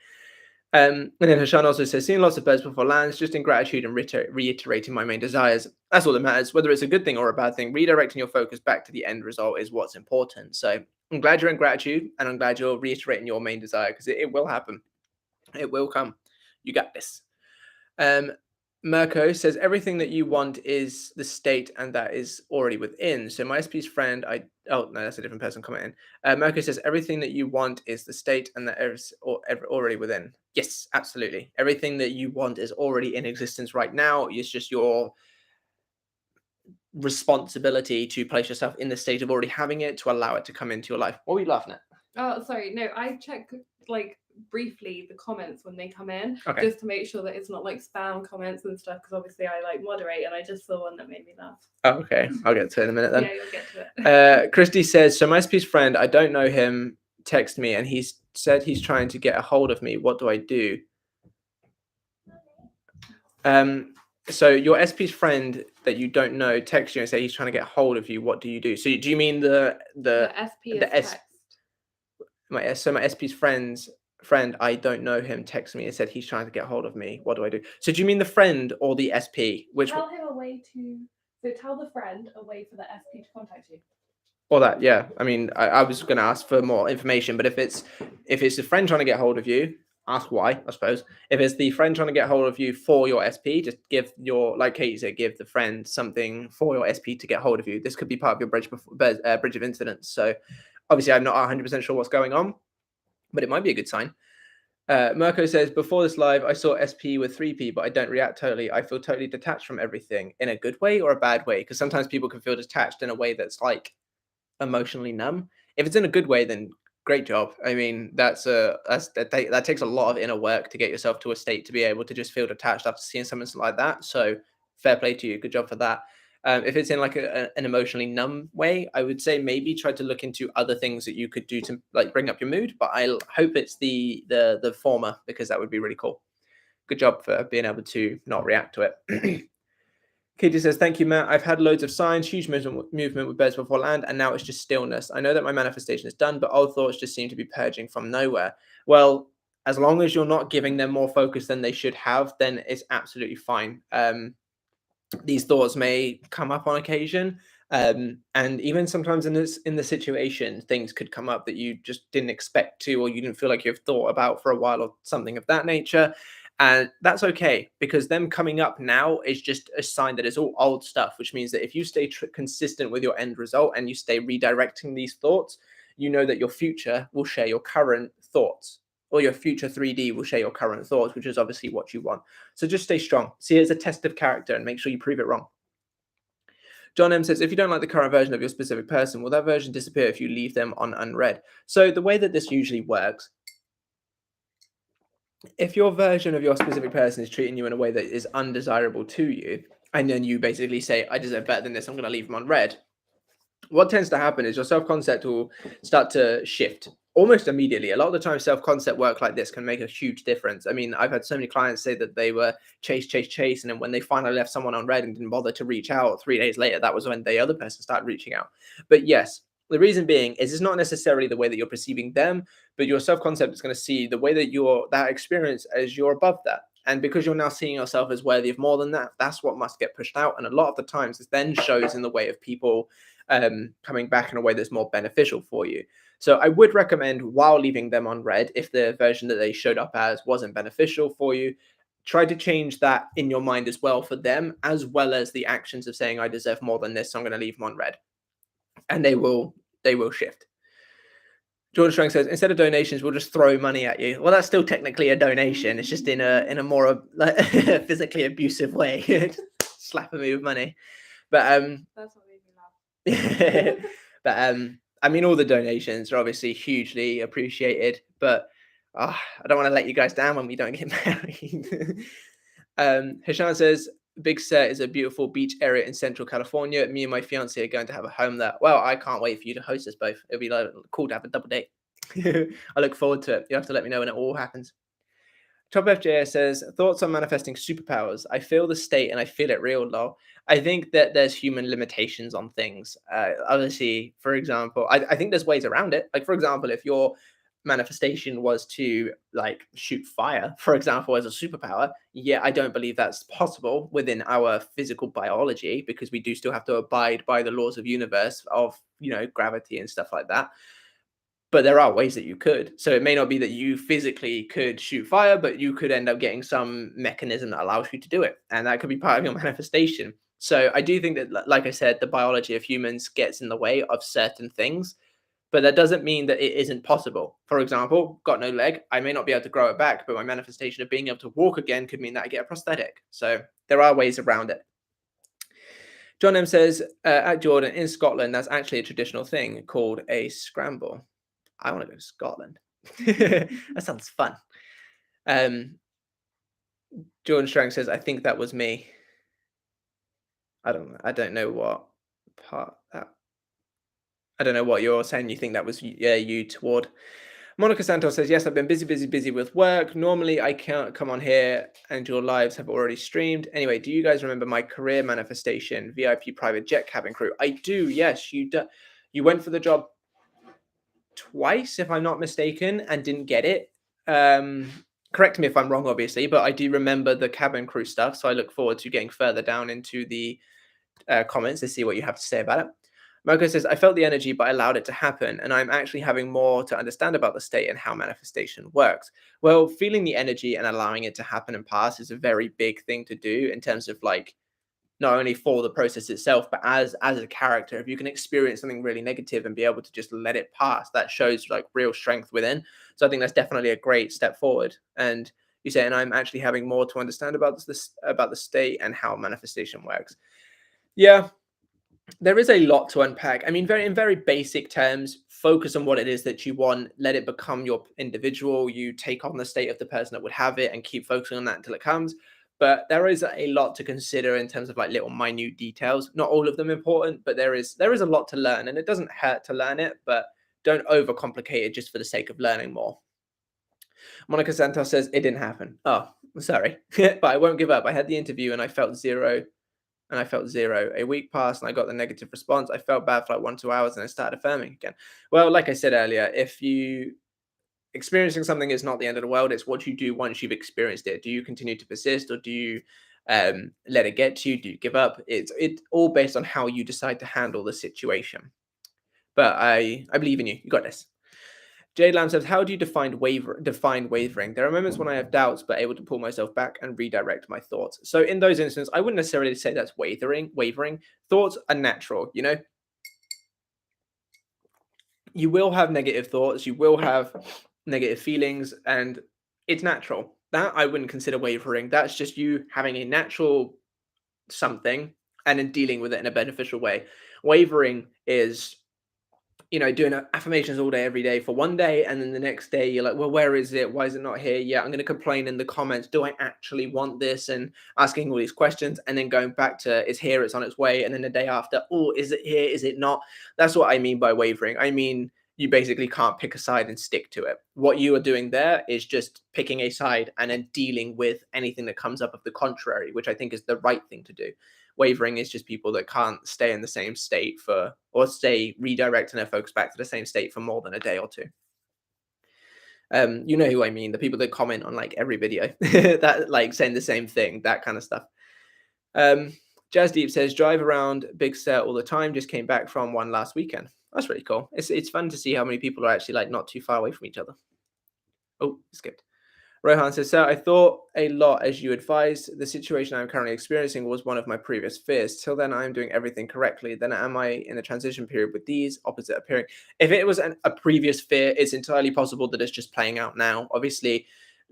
And then Hashan also says, "Seeing lots of birds before lands, just in gratitude and reiterating my main desires. That's all that matters. Whether it's a good thing or a bad thing, redirecting your focus back to the end result is what's important." So I'm glad you're in gratitude, and I'm glad you're reiterating your main desire, because it will happen. It will come. You got this. Mirko says, "Everything that you want is the state, and that is already within." So my SP's friend, oh no, that's a different person commenting. Mirko says, "Everything that you want is the state, and that is already within." Yes, absolutely. Everything that you want is already in existence right now. It's just your responsibility to place yourself in the state of already having it to allow it to come into your life. What were you laughing at? Oh, sorry. No, I check like briefly the comments when they come in, Okay. just to make sure that it's not like spam comments and stuff. Because obviously I like moderate, and I just saw one that made me laugh. Oh, okay. I'll get to it in a minute then. Yeah, you'll get to it. Christy says, so my SP's friend, I don't know him, text me and he's said he's trying to get a hold of me. What do I do? So your SP's friend that you don't know texts you and say he's trying to get a hold of you. What do you do? So do you mean the SP the is S- text. my SP's friend, I don't know him, texted me and said he's trying to get a hold of me. What do I do? So do you mean the friend or the SP? Which Tell him a way to. So tell the friend a way for the SP to contact you. or that, yeah. I mean, I was going to ask for more information, but if it's the friend trying to get hold of you, ask why, I suppose. If it's the friend trying to get hold of you for your SP, just give your, like Katie said, give the friend something for your SP to get hold of you. This could be part of your bridge of incidents. So obviously, I'm not 100% sure what's going on, but it might be a good sign. Mirko says, before this live, I saw SP with 3P, but I don't react totally. I feel totally detached from everything in a good way or a bad way. Because sometimes people can feel detached in a way that's like emotionally numb. If it's in a good way, then great job. I mean, that takes a lot of inner work to get yourself to a state to be able to just feel detached after seeing something like that. So fair play to you. Good job for that. If it's in like an emotionally numb way, I would say maybe try to look into other things that you could do to like bring up your mood. But I hope it's the former, because that would be really cool. Good job for being able to not react to it. Katie says, thank you, Matt. I've had loads of signs, huge movement with birds before land, and now it's just stillness. I know that my manifestation is done, but old thoughts just seem to be purging from nowhere. Well, as long as you're not giving them more focus than they should have, then it's absolutely fine. These thoughts may come up on occasion, and even sometimes in the situation, things could come up that you just didn't expect to, or you didn't feel like you've thought about for a while, or something of that nature. And that's okay, because them coming up now is just a sign that it's all old stuff, which means that if you stay consistent with your end result and you stay redirecting these thoughts, you know that your future will share your current thoughts, or your future 3D will share your current thoughts, which is obviously what you want. So just stay strong. See it as a test of character and make sure you prove it wrong. John M says, if you don't like the current version of your specific person, will that version disappear if you leave them on unread? So the way that this usually works, if your version of your specific person is treating you in a way that is undesirable to you, and then you basically say, I deserve better than this, I'm going to leave them on red, what tends to happen is your self-concept will start to shift almost immediately. A lot of the time, self-concept work like this can make a huge difference. I mean, I've had so many clients say that they were chase, and then when they finally left someone on red and didn't bother to reach out 3 days later, that was when the other person started reaching out. But yes, the reason being is it's not necessarily the way that you're perceiving them, but your self-concept is going to see the way that that experience as you're above that. And because you're now seeing yourself as worthy of more than that, that's what must get pushed out. And a lot of the times, this then shows in the way of people coming back in a way that's more beneficial for you. So I would recommend, while leaving them on red, if the version that they showed up as wasn't beneficial for you, try to change that in your mind as well for them, as well as the actions of saying, I deserve more than this, so I'm going to leave them on red. And they will shift. Jordan Strang says, instead of donations, we'll just throw money at you. Well, that's still technically a donation. It's just in a more like, physically abusive way. Slapping me with money. But That's what made me laugh. but I mean, all the donations are obviously hugely appreciated, but I don't want to let you guys down when we don't get married. Hishan says, Big Sur is a beautiful beach area in Central California. Me and my fiance are going to have a home there. Well, I can't wait for you to host us both. It'll be like cool to have a double date. I look forward to it. You have to let me know when it all happens. Top FJ says, thoughts on manifesting superpowers. I feel the state and I feel it real, lol. I think that there's human limitations on things. Obviously, for example, I think there's ways around it. Like, for example, if your manifestation was to like shoot fire, for example, as a superpower, yeah, I don't believe that's possible within our physical biology, because we do still have to abide by the laws of universe of, gravity and stuff like that. But there are ways that you could. So it may not be that you physically could shoot fire, but you could end up getting some mechanism that allows you to do it. And that could be part of your manifestation. So I do think that, like I said, the biology of humans gets in the way of certain things. but that doesn't mean that it isn't possible. For example, got no leg. I may not be able to grow it back, but my manifestation of being able to walk again could mean that I get a prosthetic. So there are ways around it. John M says, at Jordan in Scotland, that's actually a traditional thing called a scramble. I want to go to Scotland. That sounds fun. Jordan Strang says, I think that was me. I don't know what part that. I don't know what you're saying. You think that was you toward. Monica Santos says, yes, I've been busy with work. Normally, I can't come on here and your lives have already streamed. Anyway, do you guys remember my career manifestation, VIP private jet cabin crew? I do, yes. You went for the job twice, if I'm not mistaken, and didn't get it. Correct me if I'm wrong, obviously, but I do remember the cabin crew stuff. So I look forward to getting further down into the comments to see what you have to say about it. Marco says, I felt the energy, but I allowed it to happen. And I'm actually having more to understand about the state and how manifestation works. Well, feeling the energy and allowing it to happen and pass is a very big thing to do in terms of like, not only for the process itself, but as a character. If you can experience something really negative and be able to just let it pass, that shows like real strength within. So I think that's definitely a great step forward. And you say, and I'm actually having more to understand about about the state and how manifestation works. Yeah, there is a lot to unpack. I mean, in very basic terms, focus on what it is that you want, let it become your individual. You take on the state of the person that would have it and keep focusing on that until it comes. But there is a lot to consider in terms of like little minute details. Not all of them important, but there is a lot to learn, and it doesn't hurt to learn it, but don't overcomplicate it just for the sake of learning more. Monica Santos says it didn't happen. Oh, sorry, but I won't give up. I had the interview and I felt zero. A week passed and I got the negative response. I felt bad for like 1-2 hours and I started affirming again. Well, like I said earlier, if you experiencing something is not the end of the world, it's what you do once you've experienced it. Do you continue to persist, or do you let it get to you? Do you give up? It's all based on how you decide to handle the situation. But I believe in you. You got this. Jade Lamb says, how do you define wavering? There are moments when I have doubts, but able to pull myself back and redirect my thoughts. So in those instances, I wouldn't necessarily say that's wavering. Thoughts are natural, you know? You will have negative thoughts. You will have negative feelings, and it's natural. That I wouldn't consider wavering. That's just you having a natural something and then dealing with it in a beneficial way. Wavering is, you know, doing affirmations all day, every day for one day. And then the next day you're like, well, where is it? Why is it not here? Yeah, I'm going to complain in the comments. Do I actually want this? And asking all these questions and then going back to it's here, it's on its way. And then the day after, oh, is it here? Is it not? That's what I mean by wavering. I mean, you basically can't pick a side and stick to it. What you are doing there is just picking a side and then dealing with anything that comes up of the contrary, which I think is the right thing to do. Wavering is just people that can't stay in the same state or stay redirecting their focus back to the same state for more than a day or two. You know who I mean, the people that comment on like every video that like saying the same thing, that kind of stuff. Jazz Deep says, drive around Big Sur all the time, just came back from one last weekend. That's really cool. It's fun to see how many people are actually like not too far away from each other. Oh, skipped. Rohan says, sir, I thought a lot as you advised. The situation I'm currently experiencing was one of my previous fears. Till then, I'm doing everything correctly. Then am I in a transition period with these opposite appearing? If it was a previous fear, it's entirely possible that it's just playing out now. Obviously,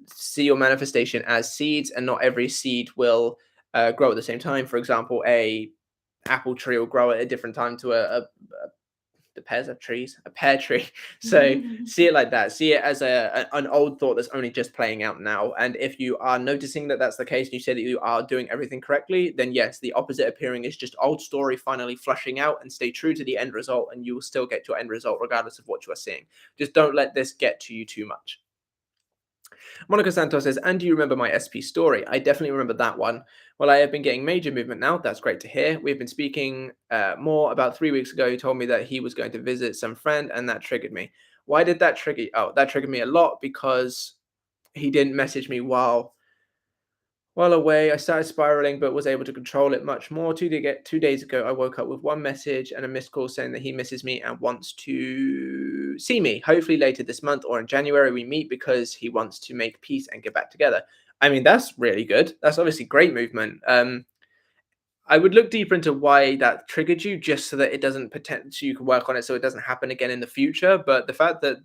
see your manifestation as seeds, and not every seed will grow at the same time. For example, a apple tree will grow at a different time to the pairs of trees, a pear tree. So see it like that. See it as an old thought that's only just playing out now. And if you are noticing that that's the case, and you say that you are doing everything correctly, then yes, the opposite appearing is just old story finally flushing out, and stay true to the end result, and you will still get your end result regardless of what you are seeing. Just don't let this get to you too much. Monica Santos says, and do you remember my SP story? I definitely remember that one. Well, I have been getting major movement now. That's great to hear. We've been speaking more. About 3 weeks ago, he told me that he was going to visit some friend, and that triggered me. Why did that trigger? Oh, that triggered me a lot because he didn't message me while away. I started spiraling, but was able to control it much more. 2 days ago, I woke up with one message and a missed call saying that he misses me and wants to see me. Hopefully later this month or in January we meet because he wants to make peace and get back together. I mean, that's really good. That's obviously great movement. I would look deeper into why that triggered you, just so that it doesn't so you can work on it so it doesn't happen again in the future. But the fact that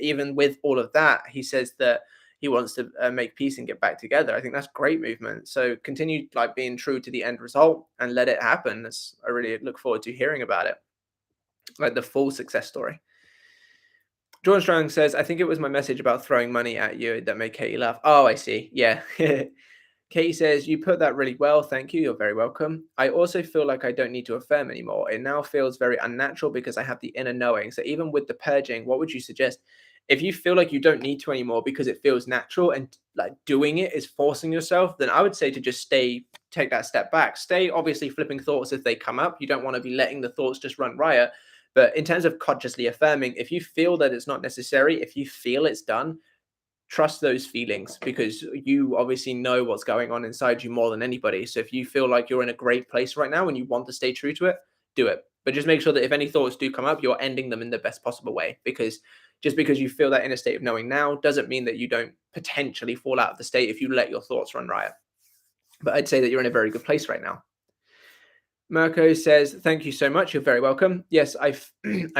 even with all of that, he says that he wants to make peace and get back together. I think that's great movement. So continue like being true to the end result and let it happen. I really look forward to hearing about it, like the full success story. John Strong says, I think it was my message about throwing money at you that made Katie laugh. Oh, I see. Yeah. Katie says, you put that really well. Thank you. You're very welcome. I also feel like I don't need to affirm anymore. It now feels very unnatural because I have the inner knowing. So even with the purging, what would you suggest? If you feel like you don't need to anymore because it feels natural and like doing it is forcing yourself, then I would say to just take that step back. Stay obviously flipping thoughts if they come up. You don't want to be letting the thoughts just run riot. But in terms of consciously affirming, if you feel that it's not necessary, if you feel it's done, trust those feelings, because you obviously know what's going on inside you more than anybody. So if you feel like you're in a great place right now and you want to stay true to it, do it. But just make sure that if any thoughts do come up, you're ending them in the best possible way, because just because you feel that inner state of knowing now doesn't mean that you don't potentially fall out of the state if you let your thoughts run riot. But I'd say that you're in a very good place right now. Mirko says, thank you so much. You're very welcome. Yes, I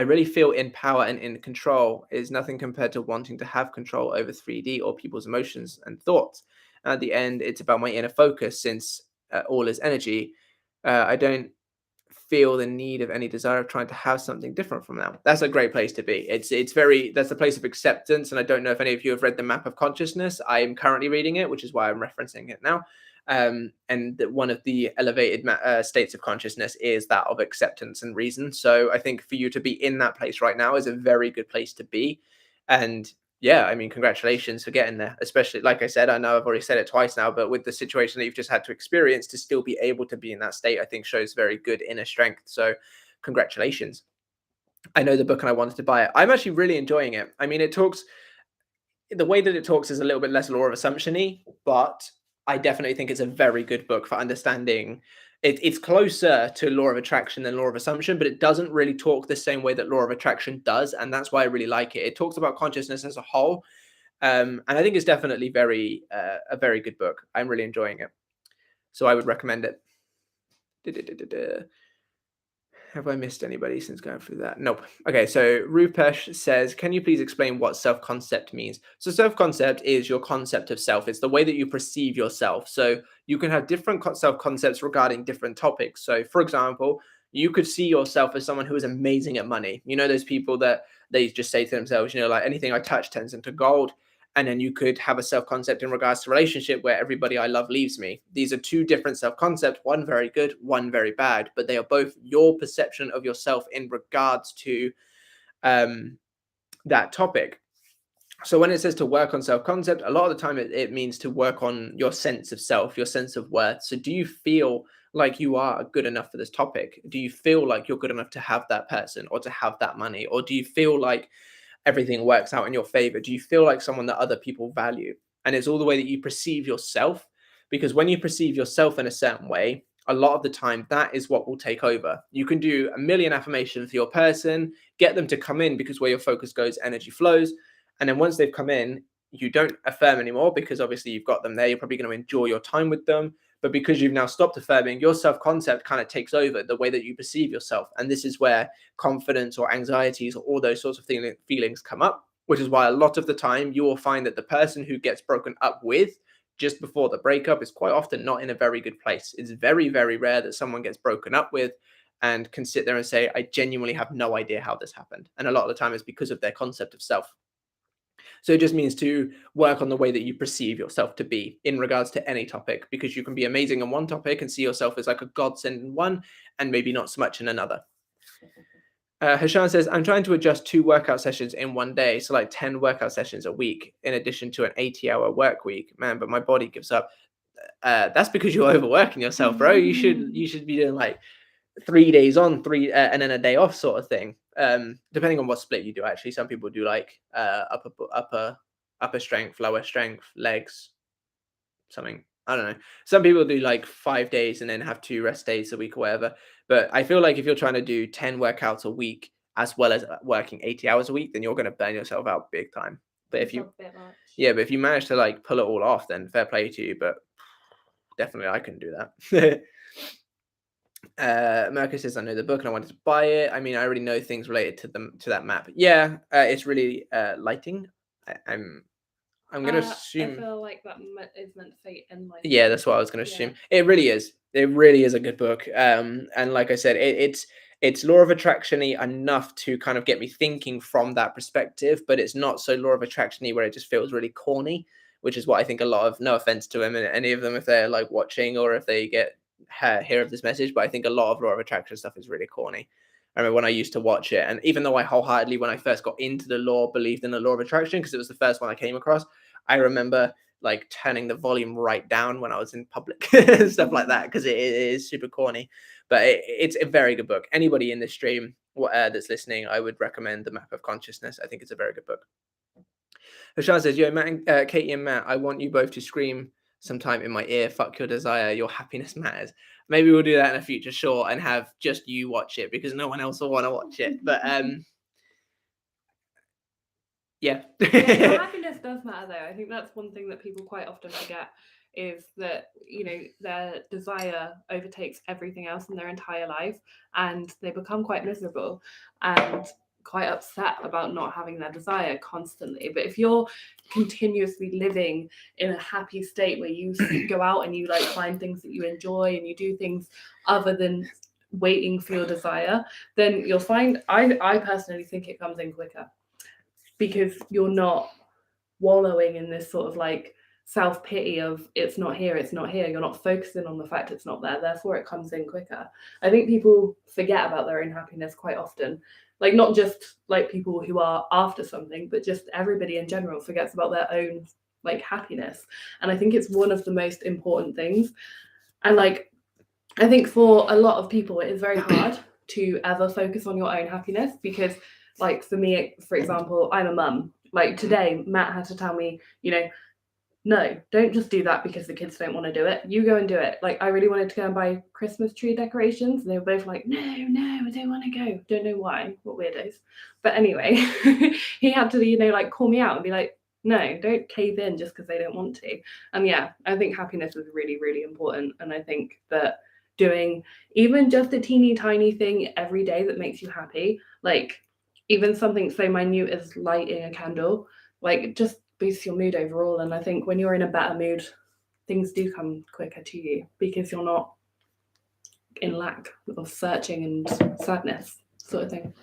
really feel in power and in control. It is nothing compared to wanting to have control over 3D or people's emotions and thoughts. At the end, it's about my inner focus, since all is energy. I don't feel the need of any desire of trying to have something different from now. That's a great place to be. That's a place of acceptance. And I don't know if any of you have read the Map of Consciousness. I am currently reading it, which is why I'm referencing it now. And one of the elevated states of consciousness is that of acceptance and reason. So I think for you to be in that place right now is a very good place to be. And yeah, I mean, congratulations for getting there. Especially, like I said, I know I've already said it twice now, but with the situation that you've just had to experience, to still be able to be in that state, I think shows very good inner strength. So congratulations. I know the book and I wanted to buy it. I'm actually really enjoying it. I mean, the way that it talks is a little bit less law of assumption-y, but I definitely think it's a very good book for understanding. It's closer to law of attraction than law of assumption, but it doesn't really talk the same way that law of attraction does, and that's why I really like it. It talks about consciousness as a whole, and I think it's definitely a very good book. I'm really enjoying it, so I would recommend it. Have I missed anybody since going through that? Nope. Okay, so Rupesh says, can you please explain what self-concept means? So self-concept is your concept of self. It's the way that you perceive yourself. So you can have different self-concepts regarding different topics. So for example, you could see yourself as someone who is amazing at money. You know, those people that they just say to themselves, like anything I touch turns into gold. And then you could have a self-concept in regards to relationship where everybody I love leaves me. These are two different self-concepts, one very good, one very bad, but they are both your perception of yourself in regards to that topic. So when it says to work on self-concept, a lot of the time it means to work on your sense of self, your sense of worth. So do you feel like you are good enough for this topic? Do you feel like you're good enough to have that person or to have that money? Or do you feel like everything works out in your favor? Do you feel like someone that other people value? And it's all the way that you perceive yourself, because when you perceive yourself in a certain way, a lot of the time that is what will take over. You can do a million affirmations for your person, get them to come in, because where your focus goes, energy flows. And then once they've come in, you don't affirm anymore, because obviously you've got them there. You're probably going to enjoy your time with them. But because you've now stopped affirming, your self-concept kind of takes over the way that you perceive yourself. And this is where confidence or anxieties or all those sorts of feelings come up, which is why a lot of the time you will find that the person who gets broken up with just before the breakup is quite often not in a very good place. It's very, very rare that someone gets broken up with and can sit there and say, I genuinely have no idea how this happened. And a lot of the time it's because of their concept of self. So it just means to work on the way that you perceive yourself to be in regards to any topic, because you can be amazing on one topic and see yourself as like a godsend in one and maybe not so much in another. Hashan says, I'm trying to adjust 2 workout sessions in one day. So like 10 workout sessions a week in addition to an 80-hour work week. Man, but my body gives up. That's because you're overworking yourself, bro. You should be doing like 3 days on, and then a day off sort of thing. Depending on what split you do, actually. Some people do like upper strength, lower strength, legs, something. I don't know. Some people do like 5 days and then have 2 rest days a week or whatever. But I feel like if you're trying to do 10 workouts a week as well as working 80 hours a week, then you're going to burn yourself out big time. But if you manage to like pull it all off, then fair play to you. But definitely I couldn't do that. Merkel says, I know the book and I wanted to buy it. I mean, I already know things related to that map. Yeah, it's really lighting. I'm gonna I assume. feel like that is meant to say enlightening. Yeah, that's what I was gonna Yeah. assume. It really is. It really is a good book. And like I said, it's law of attraction-y enough to kind of get me thinking from that perspective, but it's not so law of attraction-y where it just feels really corny, which is what I think a lot of, no offense to him and any of them if they're like watching or if they hear of this message, but I think a lot of law of attraction stuff is really corny. I remember when I used to watch it, and even though I wholeheartedly, when I first got into the law, believed in the law of attraction because it was the first one I came across, I remember like turning the volume right down when I was in public and stuff like that because it is super corny. But it's a very good book. Anybody in this stream that's listening, I would recommend The Map of Consciousness. I think it's a very good book. Hashan says, yo, Matt and, Katie and Matt, I want you both to scream sometime in my ear, fuck your desire, your happiness matters. Maybe we'll do that in a future short and have just you watch it because no one else will want to watch it. But yeah. Yeah, your happiness does matter though. I think that's one thing that people quite often forget is that, you know, their desire overtakes everything else in their entire life and they become quite miserable and quite upset about not having their desire constantly. But if you're continuously living in a happy state where you go out and you like find things that you enjoy and you do things other than waiting for your desire, then you'll find, I personally think it comes in quicker because you're not wallowing in this sort of like self-pity of it's not here. You're not focusing on the fact it's not there, therefore it comes in quicker. I think people forget about their own happiness quite often, like not just like people who are after something, but just everybody in general forgets about their own like happiness. And I think it's one of the most important things. And like I think for a lot of people it is very hard to ever focus on your own happiness because like for me, for example, I'm a mum. Like today, Matt had to tell me, you know, no, don't just do that because the kids don't want to do it. You go and do it. Like I really wanted to go and buy Christmas tree decorations. And they were both like, no, I don't want to go. Don't know why. What weirdos. But anyway, he had to, you know, like call me out and be like, no, don't cave in just because they don't want to. And yeah, I think happiness is really, really important. And I think that doing even just a teeny tiny thing every day that makes you happy, like even something so minute as lighting a candle, like it just boosts your mood overall. And I think when you're in a better mood, things do come quicker to you because you're not in lack of searching and sadness sort of thing.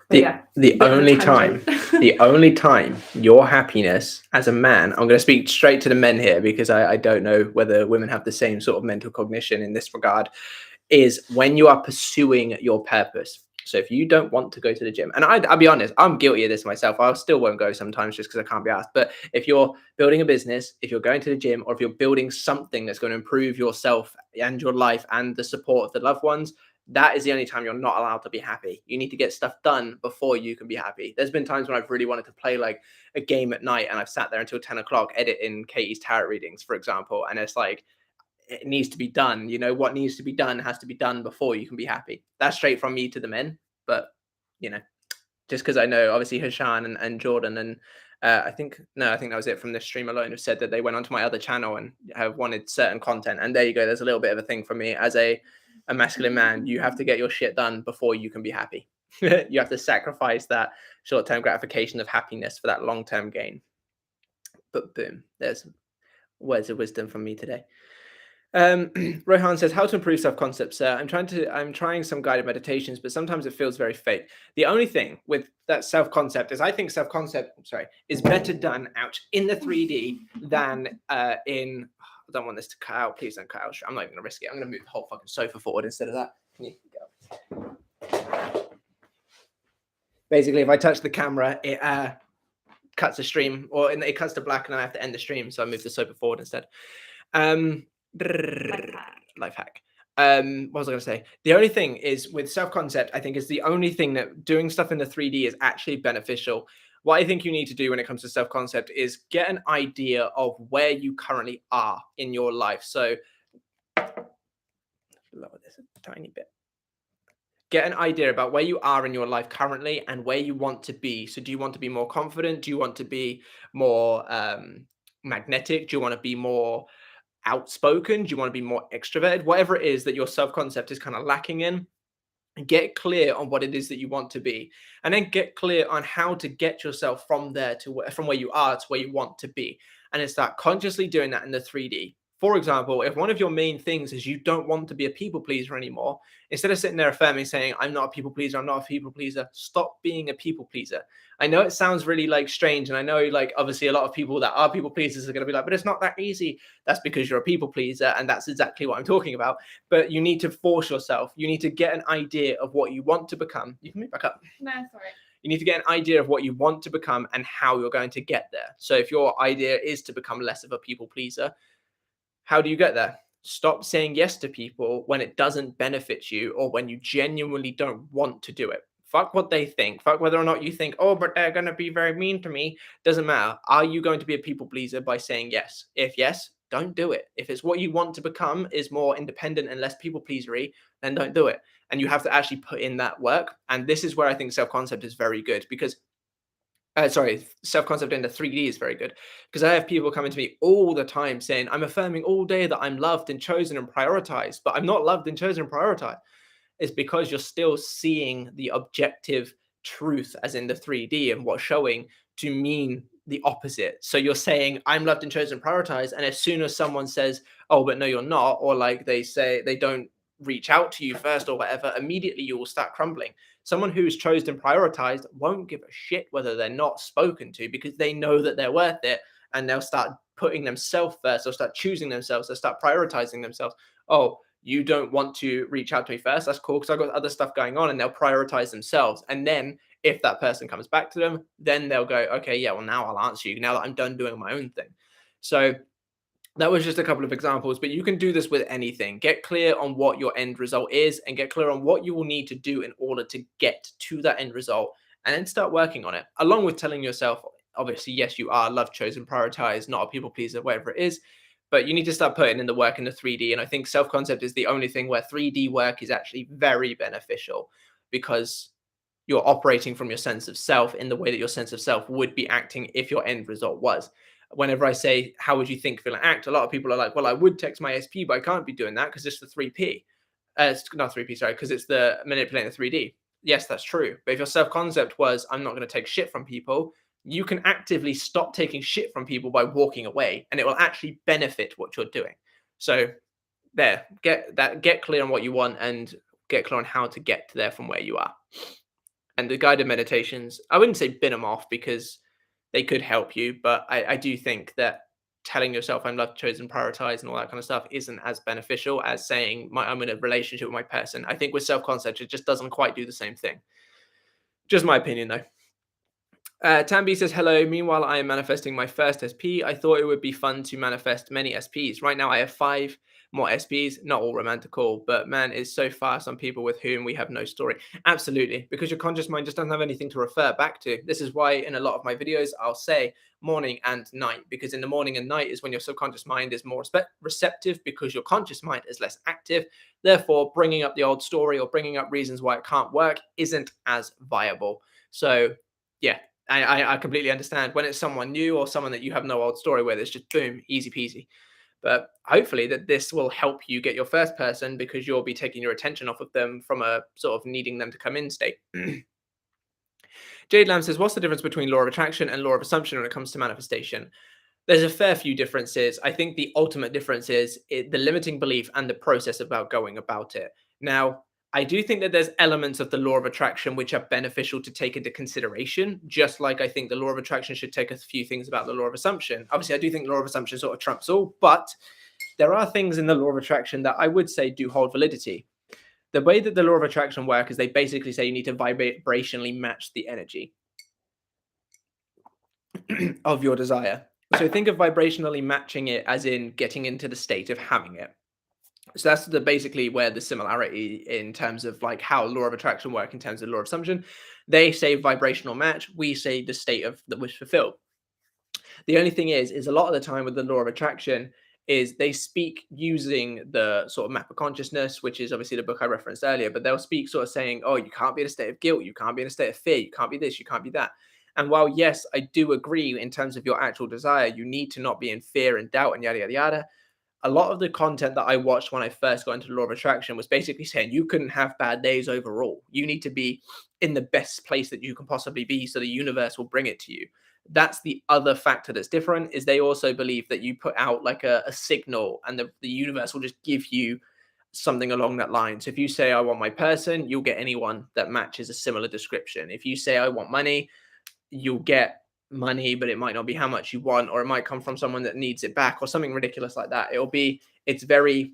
But the only time your happiness as a man, I'm going to speak straight to the men here because I don't know whether women have the same sort of mental cognition in this regard, is when you are pursuing your purpose. So if you don't want to go to the gym, and I'll be honest, I'm guilty of this myself. I still won't go sometimes just because I can't be asked. But if you're building a business, if you're going to the gym, or if you're building something that's going to improve yourself and your life and the support of the loved ones, that is the only time you're not allowed to be happy. You need to get stuff done before you can be happy. There's been times when I've really wanted to play like a game at night and I've sat there until 10 o'clock editing Katie's tarot readings, for example. And it's like, it needs to be done. You know, what needs to be done has to be done before you can be happy. That's straight from me to the men. But, you know, just because I know obviously Hashan and Jordan and I think that was it from this stream alone, who said that they went onto my other channel and have wanted certain content. And there you go. There's a little bit of a thing for me as a masculine man. You have to get your shit done before you can be happy. You have to sacrifice that short-term gratification of happiness for that long-term gain. But boom, there's words of wisdom from me today. Rohan says, how to improve self-concept, sir. I'm trying some guided meditations, but sometimes it feels very fake. The only thing with that self-concept is I think self-concept, is better done out in the 3D than in, I don't want this to cut out. Please don't cut out. I'm not even gonna risk it. I'm gonna move the whole fucking sofa forward instead of that. Can you go? Basically, if I touch the camera, it cuts the stream, or it cuts to black and I have to end the stream. So I move the sofa forward instead. Life hack. What was I going to say? The only thing is with self-concept, I think is the only thing that doing stuff in the 3D is actually beneficial. What I think you need to do when it comes to self-concept is get an idea of where you currently are in your life. So lower this a tiny bit. Get an idea about where you are in your life currently and where you want to be. So do you want to be more confident? Do you want to be more magnetic? Do you want to be more outspoken? Do you want to be more extroverted? Whatever it is that your self-concept is kind of lacking in, get clear on what it is that you want to be, and then get clear on how to get yourself from there to from where you are to where you want to be, and it's start consciously doing that in the 3D. For example, if one of your main things is you don't want to be a people pleaser anymore, instead of sitting there affirming saying, I'm not a people pleaser, I'm not a people pleaser, stop being a people pleaser. I know it sounds really like strange, and I know like obviously a lot of people that are people pleasers are going to be like, but it's not that easy. That's because you're a people pleaser, and that's exactly what I'm talking about. But you need to force yourself. You need to get an idea of what you want to become. You can move back up. No, sorry. You need to get an idea of what you want to become and how you're going to get there. So if your idea is to become less of a people pleaser, how do you get there? Stop saying yes to people when it doesn't benefit you or when you genuinely don't want to do it. Fuck what they think. Fuck whether or not you think, oh, but they're going to be very mean to me. Doesn't matter. Are you going to be a people pleaser by saying yes? If yes, don't do it. If it's what you want to become is more independent and less people pleasery, then don't do it. And you have to actually put in that work. And this is where I think self-concept is very good because self-concept into 3D is very good because I have people coming to me all the time saying, I'm affirming all day that I'm loved and chosen and prioritized, but I'm not loved and chosen and prioritized. It's because you're still seeing the objective truth as in the 3D and what's showing to mean the opposite. So you're saying, I'm loved and chosen and prioritized. And as soon as someone says, oh, but no, you're not, or like they say they don't reach out to you first or whatever, immediately you will start crumbling. Someone who's chosen and prioritized won't give a shit whether they're not spoken to because they know that they're worth it, and they'll start putting themselves first. They'll start choosing themselves. They'll start prioritizing themselves. Oh, you don't want to reach out to me first? That's cool because I've got other stuff going on, and they'll prioritize themselves. And then if that person comes back to them, then they'll go, okay, yeah, well, now I'll answer you now that I'm done doing my own thing. So that was just a couple of examples, but you can do this with anything. Get clear on what your end result is and get clear on what you will need to do in order to get to that end result, and then start working on it, along with telling yourself, obviously, yes, you are love, chosen, prioritized, not a people pleaser, whatever it is, but you need to start putting in the work in the 3D. And I think self-concept is the only thing where 3D work is actually very beneficial because you're operating from your sense of self in the way that your sense of self would be acting if your end result was. Whenever I say, how would you think, feel, and act? A lot of people are like, well, I would text my SP, but I can't be doing that because it's the 3P. It's not 3P, sorry, because it's the manipulating the 3D. Yes, that's true. But if your self-concept was, I'm not going to take shit from people, you can actively stop taking shit from people by walking away, and it will actually benefit what you're doing. So there, get clear on what you want and get clear on how to get to there from where you are. And the guided meditations, I wouldn't say bin them off because they could help you, but I do think that telling yourself I'm loved, chosen, prioritized, and all that kind of stuff isn't as beneficial as saying I'm in a relationship with my person. I think with self-concept, it just doesn't quite do the same thing. Just my opinion, though. Tambi says, hello. Meanwhile, I am manifesting my first SP. I thought it would be fun to manifest many SPs. Right now, I have 5 more SPs, not all romantical, but man, it's so far some people with whom we have no story. Absolutely, because your conscious mind just doesn't have anything to refer back to. This is why in a lot of my videos, I'll say morning and night, because in the morning and night is when your subconscious mind is more receptive because your conscious mind is less active. Therefore, bringing up the old story or bringing up reasons why it can't work isn't as viable. So yeah, I completely understand when it's someone new or someone that you have no old story with. It's just boom, easy peasy. But hopefully that this will help you get your first person because you'll be taking your attention off of them from a sort of needing them to come in state. Jade Lamb says, what's the difference between law of attraction and law of assumption when it comes to manifestation? There's a fair few differences. I think the ultimate difference is the limiting belief and the process about going about it. Now, I do think that there's elements of the law of attraction which are beneficial to take into consideration, just like I think the law of attraction should take a few things about the law of assumption. Obviously, I do think the law of assumption sort of trumps all, but there are things in the law of attraction that I would say do hold validity. The way that the law of attraction works is they basically say you need to vibrationally match the energy of your desire. So think of vibrationally matching it as in getting into the state of having it. So that's basically where the similarity in terms of like how law of attraction work in terms of law of assumption. They say vibrational match. We say the state of the wish fulfilled. The only thing is a lot of the time with the law of attraction is they speak using the sort of map of consciousness, which is obviously the book I referenced earlier, but they'll speak sort of saying, oh, you can't be in a state of guilt. You can't be in a state of fear. You can't be this. You can't be that. And while, yes, I do agree in terms of your actual desire, you need to not be in fear and doubt and yada, yada, yada. a lot of the content that I watched when I first got into the law of attraction was basically saying you couldn't have bad days overall. You need to be in the best place that you can possibly be so the universe will bring it to you. That's the other factor that's different, is they also believe that you put out like a signal and the universe will just give you something along that line. So if you say, I want my person, you'll get anyone that matches a similar description. If you say, I want money, you'll get money, but it might not be how much you want, or it might come from someone that needs it back or something ridiculous like that. It's very,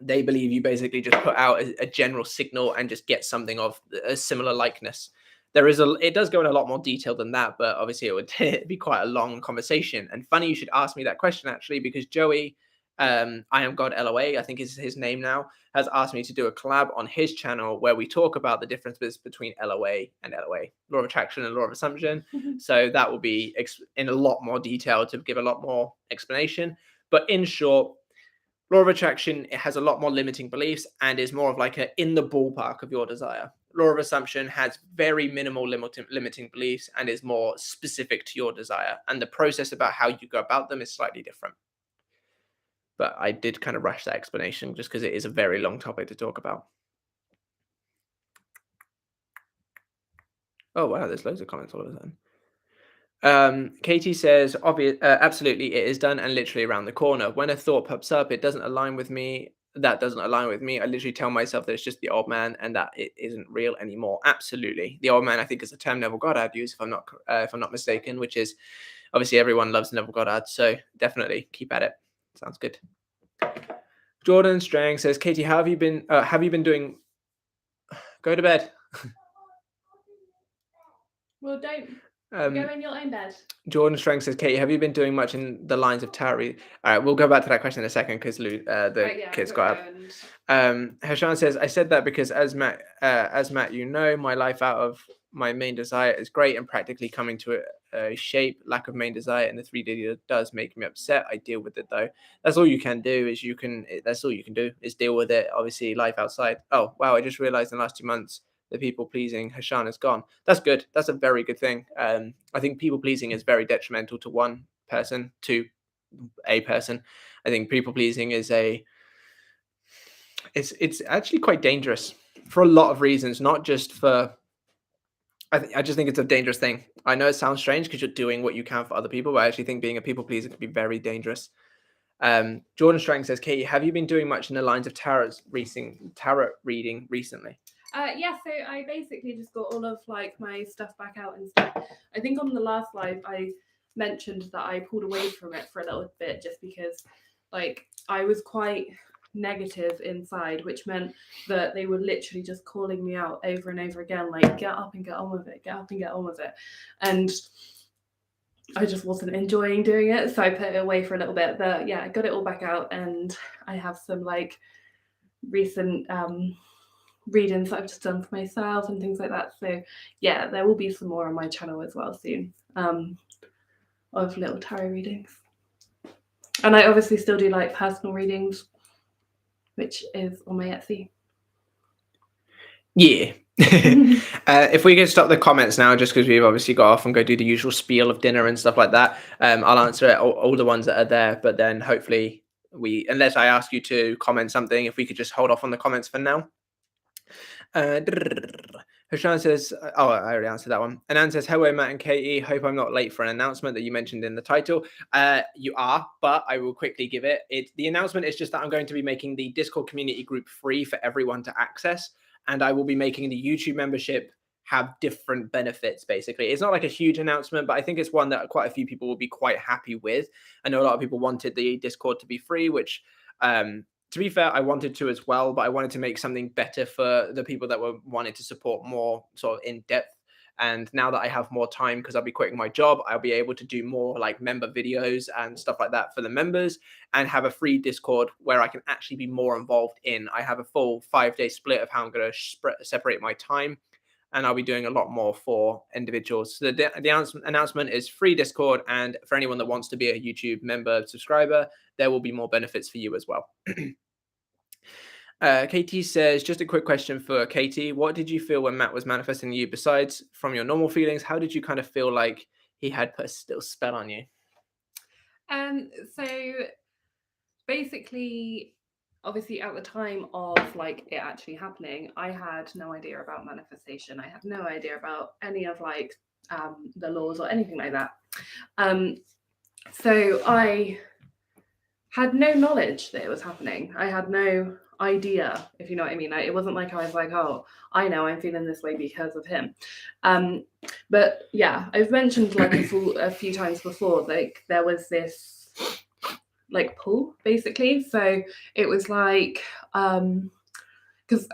they believe you basically just put out a general signal and just get something of a similar likeness. It does go in a lot more detail than that, but obviously it would be quite a long conversation. And funny you should ask me that question, actually, because Joey, I am God LOA, I think is his name now, has asked me to do a collab on his channel where we talk about the differences between LOA and LOA, law of attraction and law of assumption. So that will be in a lot more detail to give a lot more explanation. But in short, law of attraction, it has a lot more limiting beliefs and is more of like in the ballpark of your desire. Law of assumption has very minimal limiting beliefs and is more specific to your desire. And the process about how you go about them is slightly different. But I did kind of rush that explanation just because it is a very long topic to talk about. Oh, wow, there's loads of comments all of a sudden. Katie says, absolutely, it is done and literally around the corner. When a thought pops up, it doesn't align with me. That doesn't align with me. I literally tell myself that it's just the old man and that it isn't real anymore. Absolutely. The old man, I think, is a term Neville Goddard used, if I'm not mistaken, which is obviously everyone loves Neville Goddard. So definitely keep at it. Sounds good. Jordan Strang says, Katie, how have you been? Have you been doing? Go to bed. Well, don't go in your own bed. Jordan Strang says, Katie, have you been doing much in the lines of tarot? All right, we'll go back to that question in a second because kids got up. Hashan says, I said that because as Matt, you know, my life out of my main desire is great and practically coming to a shape. Lack of main desire in the 3D does make me upset. I deal with it though. That's all you can do that's all you can do is deal with it. Obviously, life outside. Oh, wow. I just realized in the last 2 months, the people pleasing Hashan is gone. That's good. That's a very good thing. I think people pleasing is very detrimental to one person, to a person. I think people pleasing is it's actually quite dangerous for a lot of reasons, not just for. I just think it's a dangerous thing. I know it sounds strange because you're doing what you can for other people, but I actually think being a people pleaser can be very dangerous. Jordan Strang says, Katie, have you been doing much in the lines of tarot reading recently? Yeah, so I basically just got all of like my stuff back out and stuff. I think on the last live I mentioned that I pulled away from it for a little bit just because like I was quite negative inside, which meant that they were literally just calling me out over and over again, like get up and get on with it, get up and get on with it. And I just wasn't enjoying doing it, so I put it away for a little bit. But yeah, I got it all back out and I have some like recent readings that I've just done for myself and things like that. So yeah, there will be some more on my channel as well soon of little tarot readings. And I obviously still do like personal readings, which is on my Etsy. Yeah. If we can stop the comments now, just because we've obviously got off and go do the usual spiel of dinner and stuff like that, I'll answer all the ones that are there, but then hopefully unless I ask you to comment something, if we could just hold off on the comments for now. Hashan says, I already answered that one. Anand says, hello, Matt and Katie. Hope I'm not late for an announcement that you mentioned in the title. You are, but I will quickly give it. The announcement is just that I'm going to be making the Discord community group free for everyone to access. And I will be making the YouTube membership have different benefits, basically. It's not like a huge announcement, but I think it's one that quite a few people will be quite happy with. I know a lot of people wanted the Discord to be free, which... to be fair, I wanted to as well, but I wanted to make something better for the people that wanted to support more sort of in depth. And now that I have more time, because I'll be quitting my job, I'll be able to do more like member videos and stuff like that for the members and have a free Discord where I can actually be more involved in. I have a full 5-day split of how I'm going to separate my time. And I'll be doing a lot more for individuals. So the announcement is free Discord. And for anyone that wants to be a YouTube member subscriber, there will be more benefits for you as well. Katie says, just a quick question for Katie. What did you feel when Matt was manifesting you? Besides from your normal feelings, how did you kind of feel like he had put a still spell on you? So basically, obviously at the time of like it actually happening, I had no idea about manifestation. I had no idea about any of like the laws or anything like that. So I had no knowledge that it was happening. I had no idea, if you know what I mean. It wasn't like I was like, oh, I know I'm feeling this way because of him. But yeah, I've mentioned like a few times before, like there was this like pull basically. So it was like, because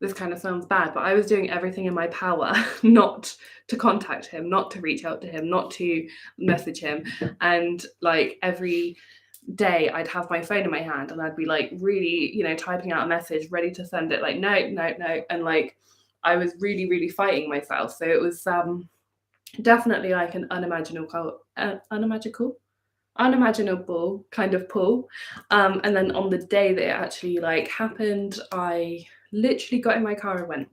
this kind of sounds bad, but I was doing everything in my power not to contact him, not to reach out to him, not to message him. And like every day I'd have my phone in my hand and I'd be like really, typing out a message, ready to send it, like, no. And like I was really, really fighting myself. So it was definitely like an unimaginable kind of pull. And then on the day that it actually like happened, I literally got in my car and went.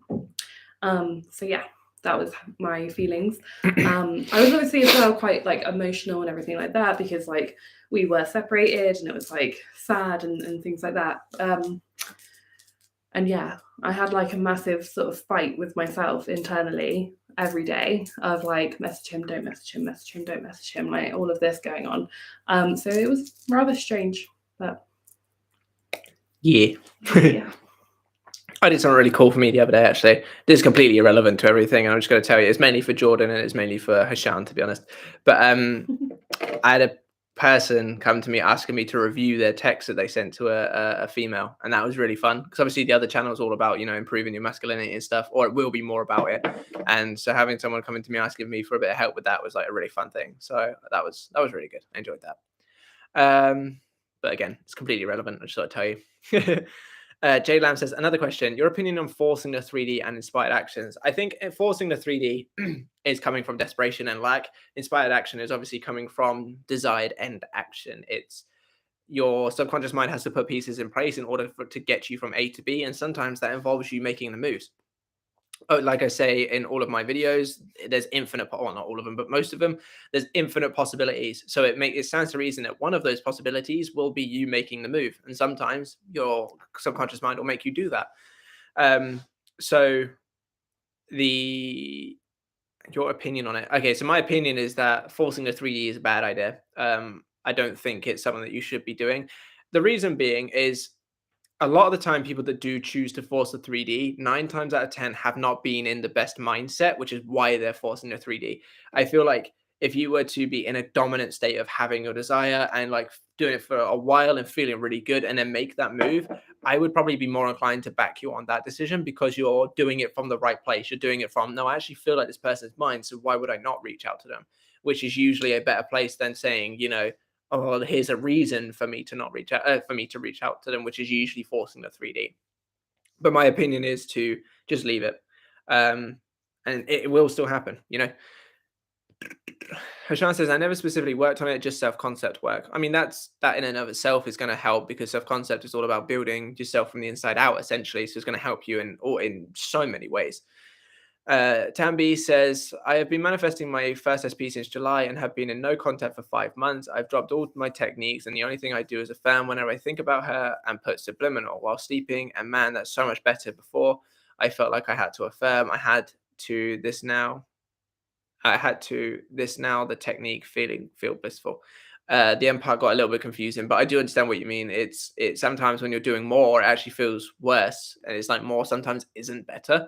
So yeah, that was my feelings. I was obviously as well quite like emotional and everything like that, because like we were separated and it was like sad and things like that. And yeah, I had like a massive sort of fight with myself internally every day of like, message him, don't message him, message him, don't message him, like all of this going on. So it was rather strange, but Yeah. yeah. I did something really cool for me the other day, actually. This is completely irrelevant to everything. I'm just going to tell you, it's mainly for Jordan and it's mainly for Hashan, to be honest. But I had a person come to me asking me to review their text that they sent to a female, and that was really fun, because obviously the other channel is all about improving your masculinity and stuff, or it will be more about it. And so having someone coming to me asking me for a bit of help with that was like a really fun thing. So that was really good. I enjoyed that. But again, it's completely irrelevant. I just thought I'd tell you. Jay Lamb says, another question, your opinion on forcing the 3D and inspired actions. I think forcing the 3D is coming from desperation and lack. Inspired action is obviously coming from desired end action. It's your subconscious mind has to put pieces in place in order to get you from A to B. And sometimes that involves you making the moves. Like I say in all of my videos, there's infinite, well, not all of them, but most of them, there's infinite possibilities. So it stands to reason that one of those possibilities will be you making the move. And sometimes your subconscious mind will make you do that. So your opinion on it. Okay, so my opinion is that forcing the 3D is a bad idea. I don't think it's something that you should be doing. The reason being is, a lot of the time, people that do choose to force the 3D, 9 times out of 10 have not been in the best mindset, which is why they're forcing the 3D. I feel like if you were to be in a dominant state of having your desire and like doing it for a while and feeling really good and then make that move, I would probably be more inclined to back you on that decision, because you're doing it from the right place. You're doing it from, no, I actually feel like this person's mine, so why would I not reach out to them? Which is usually a better place than saying, oh, well, here's a reason for me to not reach out, for me to reach out to them, which is usually forcing the 3D. But my opinion is to just leave it, and it will still happen. Hashan says, I never specifically worked on it, just self-concept work. I mean, that in and of itself is going to help, because self-concept is all about building yourself from the inside out, essentially. So it's going to help you in so many ways. Tambi says, I have been manifesting my first SP since July and have been in no contact for 5 months. I've dropped all my techniques, and the only thing I do is affirm whenever I think about her and put subliminal while sleeping. And man, that's so much better. Before, I felt like I had to affirm. I had to this now. The technique feel blissful. The end part got a little bit confusing, but I do understand what you mean. It's sometimes when you're doing more, it actually feels worse, and it's like more sometimes isn't better.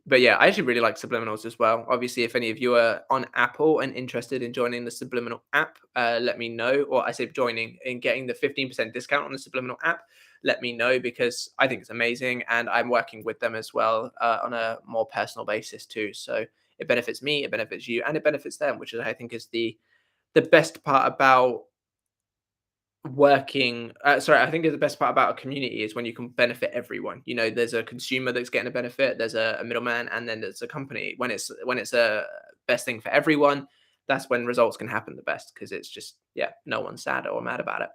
But yeah, I actually really like subliminals as well. Obviously, if any of you are on Apple and interested in joining the Subliminal app, let me know. Or I say joining and getting the 15% discount on the Subliminal app, let me know, because I think it's amazing, and I'm working with them as well on a more personal basis too. So it benefits me, it benefits you, and it benefits them, which I think is the best part about working. I think the best part about a community is when you can benefit everyone. There's a consumer that's getting a benefit, there's a middleman, and then there's a company. When it's a best thing for everyone, that's when results can happen the best, because it's just, no one's sad or mad about it.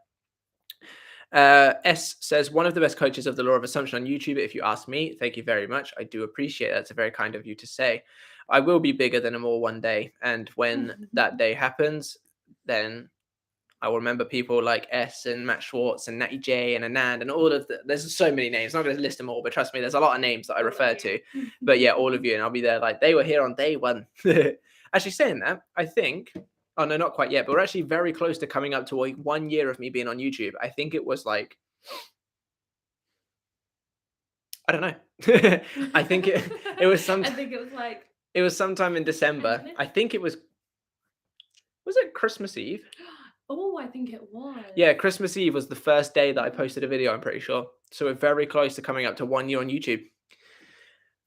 S says, one of the best coaches of the Lawofassumption on YouTube, if you ask me. Thank you very much. I do appreciate that. It's a very kind of you to say. I will be bigger than them all one day, and when that day happens, then I will remember people like S and Matt Schwartz and Natty J and Anand and all of there's so many names. I'm not going to list them all, but trust me, there's a lot of names that I refer to. But yeah, all of you, and I'll be there like they were here on day one. Actually, saying that, I think, oh no, not quite yet, but we're actually very close to coming up to like 1 year of me being on YouTube. I think it was like, I don't know. I think it was some. I think it was like, it was sometime in December. Isn't it? I think it was it Christmas Eve? oh, I think it was. Yeah, Christmas Eve was the first day that I posted a video, I'm pretty sure. So we're very close to coming up to 1 year on YouTube.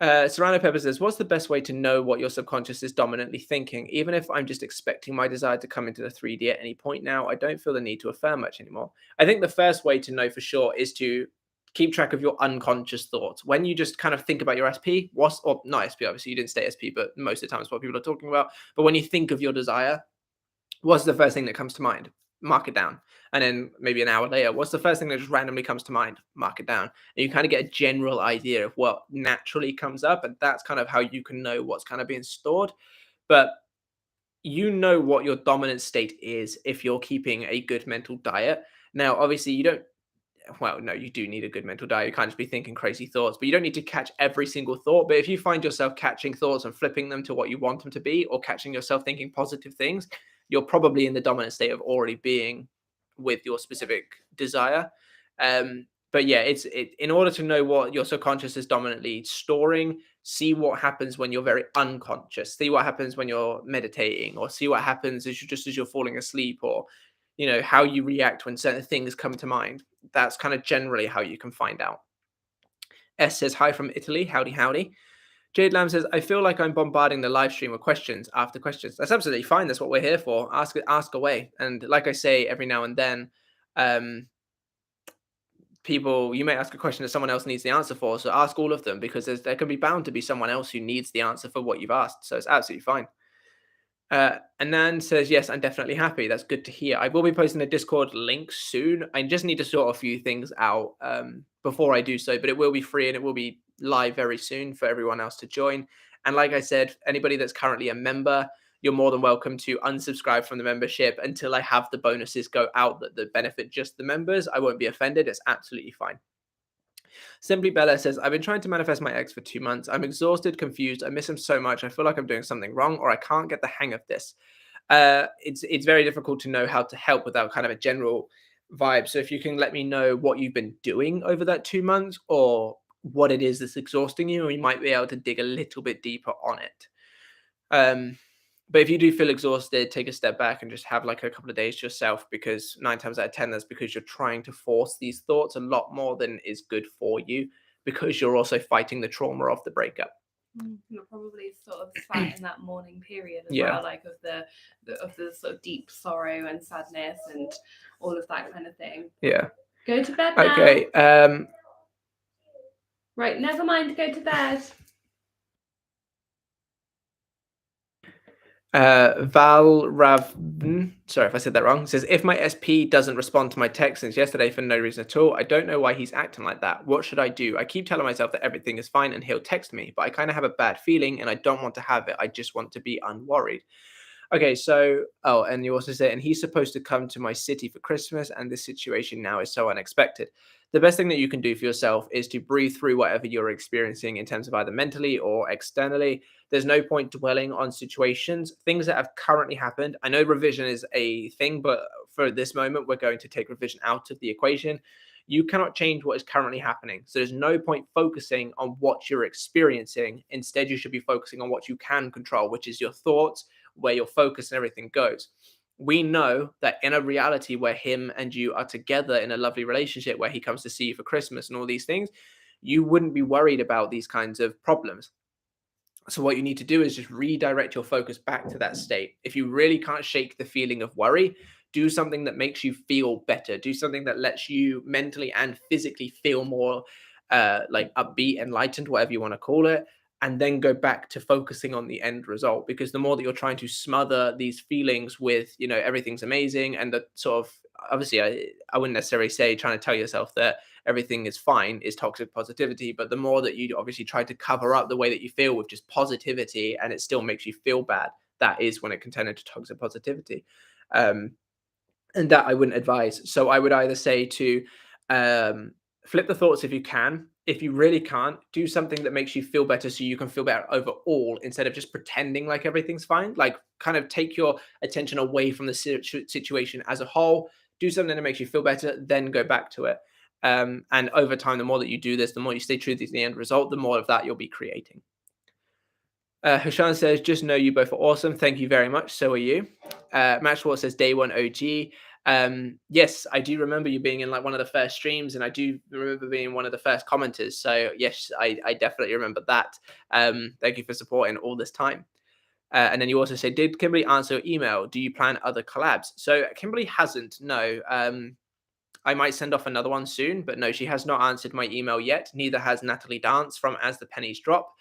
Serrano Pepper says, what's the best way to know what your subconscious is dominantly thinking? Even if I'm just expecting my desire to come into the 3D at any point now, I don't feel the need to affirm much anymore. I think the first way to know for sure is to keep track of your unconscious thoughts. When you just kind of think about your SP, or not SP, obviously you didn't stay SP, but most of the time it's what people are talking about. But when you think of your desire, what's the first thing that comes to mind? Mark it down. And then maybe an hour later, what's the first thing that just randomly comes to mind? Mark it down. And you kind of get a general idea of what naturally comes up. And that's kind of how you can know what's kind of being stored. But you know what your dominant state is if you're keeping a good mental diet. Now, obviously, you don't. Well, no, you do need a good mental diet. You can't just be thinking crazy thoughts, but you don't need to catch every single thought. But if you find yourself catching thoughts and flipping them to what you want them to be, or catching yourself thinking positive things, you're probably in the dominant state of already being with your specific desire. But yeah, in order to know what your subconscious is dominantly storing, see what happens when you're very unconscious, see what happens when you're meditating, or see what happens as you're falling asleep, or how you react when certain things come to mind. That's kind of generally how you can find out. S says, hi from Italy. Howdy, howdy. Jade Lamb says, I feel like I'm bombarding the live stream with questions after questions. That's absolutely fine. That's what we're here for. Ask away. And like I say, every now and then, you may ask a question that someone else needs the answer for. So ask all of them, because there can be bound to be someone else who needs the answer for what you've asked. So it's absolutely fine. Anan says, yes, I'm definitely happy. That's good to hear. I will be posting a Discord link soon. I just need to sort a few things out before I do so, but it will be free and it will be live very soon for everyone else to join. And like I said, anybody that's currently a member, you're more than welcome to unsubscribe from the membership until I have the bonuses go out that benefit just the members. I won't be offended. It's absolutely fine. Simply Bella says, I've been trying to manifest my ex for 2 months. I'm exhausted, confused. I miss him so much. I feel like I'm doing something wrong, or I can't get the hang of this. It's very difficult to know how to help without kind of a general vibe. So if you can let me know what you've been doing over that 2 months, or what it is that's exhausting you, we might be able to dig a little bit deeper on it. But if you do feel exhausted, take a step back and just have like a couple of days to yourself, because 9 times out of 10, that's because you're trying to force these thoughts a lot more than is good for you, because you're also fighting the trauma of the breakup. You're probably sort of sat in that mourning period as Yeah. well, like of the sort of deep sorrow and sadness and all of that kind of thing. Yeah. Go to bed now. Okay. Right, never mind, go to bed. Val Ravn, sorry if I said that wrong, says, if my SP doesn't respond to my text since yesterday for no reason at all, I don't know why he's acting like that. What should I do? I keep telling myself that everything is fine and he'll text me, but I kind of have a bad feeling and I don't want to have it. I just want to be unworried. Okay, so, and you also say, and he's supposed to come to my city for Christmas, and this situation now is so unexpected. The best thing that you can do for yourself is to breathe through whatever you're experiencing in terms of either mentally or externally. There's no point dwelling on situations, things that have currently happened. I know revision is a thing, but for this moment, we're going to take revision out of the equation. You cannot change what is currently happening. So there's no point focusing on what you're experiencing. Instead, you should be focusing on what you can control, which is your thoughts, where your focus and everything goes. We know that in a reality where him and you are together in a lovely relationship, where he comes to see you for Christmas and all these things, you wouldn't be worried about these kinds of problems. So what you need to do is just redirect your focus back to that state. If you really can't shake the feeling of worry, do something that makes you feel better. Do something that lets you mentally and physically feel more like upbeat, enlightened, whatever you want to call it. And then go back to focusing on the end result, because the more that you're trying to smother these feelings with, everything's amazing, and the sort of, obviously, I wouldn't necessarily say trying to tell yourself that everything is fine is toxic positivity, but the more that you obviously try to cover up the way that you feel with just positivity and it still makes you feel bad, that is when it can turn into toxic positivity. and that I wouldn't advise. So I would either say to flip the thoughts if you can. If you really can't, do something that makes you feel better so you can feel better overall instead of just pretending like everything's fine. Like, kind of take your attention away from the situation as a whole, do something that makes you feel better, then go back to it. And over time, the more that you do this, the more you stay true to the end result, the more of that you'll be creating. Hushan says, just know you both are awesome. Thank you very much. So are you. Matt Schwartz says, day one OG. Yes, I do remember you being in like one of the first streams, and I do remember being one of the first commenters. So yes, I definitely remember that. Thank you for supporting all this time. And then you also say, did Kimberly answer your email? Do you plan other collabs? So Kimberly hasn't, no. I might send off another one soon, but no, she has not answered my email yet. Neither has Natalie Dance from As the Pennies Drop.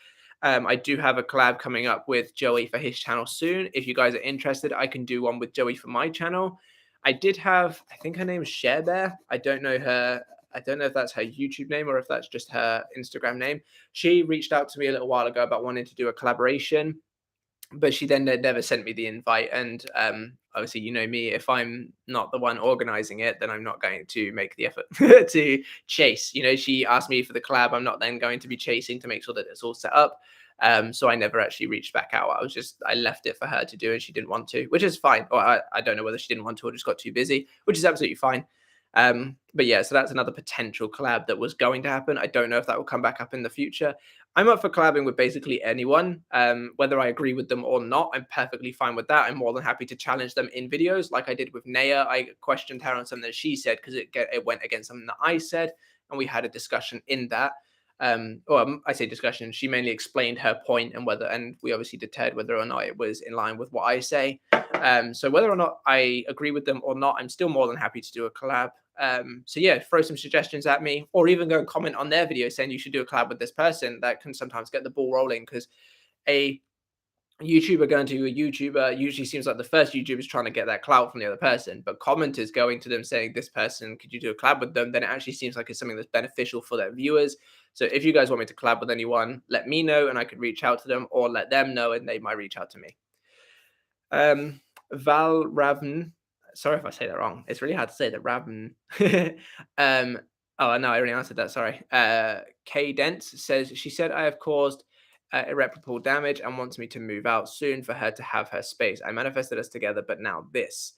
I do have a collab coming up with Joey for his channel soon. If you guys are interested, I can do one with Joey for my channel. I did have, I think her name is Share Bear. I don't know her. I don't know if that's her YouTube name or if that's just her Instagram name. She reached out to me a little while ago about wanting to do a collaboration, but she then never sent me the invite. And obviously, you know me, if I'm not the one organizing it, then I'm not going to make the effort to chase. You know, she asked me for the collab. I'm not then going to be chasing to make sure that it's all set up. So I never actually reached back out. I left it for her to do, and she didn't want to, which is fine. Or I don't know whether she didn't want to or just got too busy, which is absolutely fine. But yeah, so that's another potential collab that was going to happen. I don't know if that will come back up in the future. I'm up for collabing with basically anyone. Whether I agree with them or not, I'm perfectly fine with that. I'm more than happy to challenge them in videos, like I did with Naya. I questioned her on something that she said because it went against something that I said, and we had a discussion in that. I say discussion. She mainly explained her point and we obviously deterred whether or not it was in line with what I say. So whether or not I agree with them or not, I'm still more than happy to do a collab. So yeah, throw some suggestions at me, or even go and comment on their video saying you should do a collab with this person. That can sometimes get the ball rolling, because a YouTuber going to a YouTuber usually seems like the first YouTuber is trying to get that clout from the other person, but commenters going to them saying, this person, could you do a collab with them? Then it actually seems like it's something that's beneficial for their viewers. So if you guys want me to collab with anyone, let me know and I could reach out to them, or let them know and they might reach out to me. Val Raven, sorry if I say that wrong. It's really hard to say that. Raven. Oh no, I already answered that. Sorry. Kay Dent says, she said I have caused irreparable damage and wants me to move out soon for her to have her space. I manifested us together, but now this.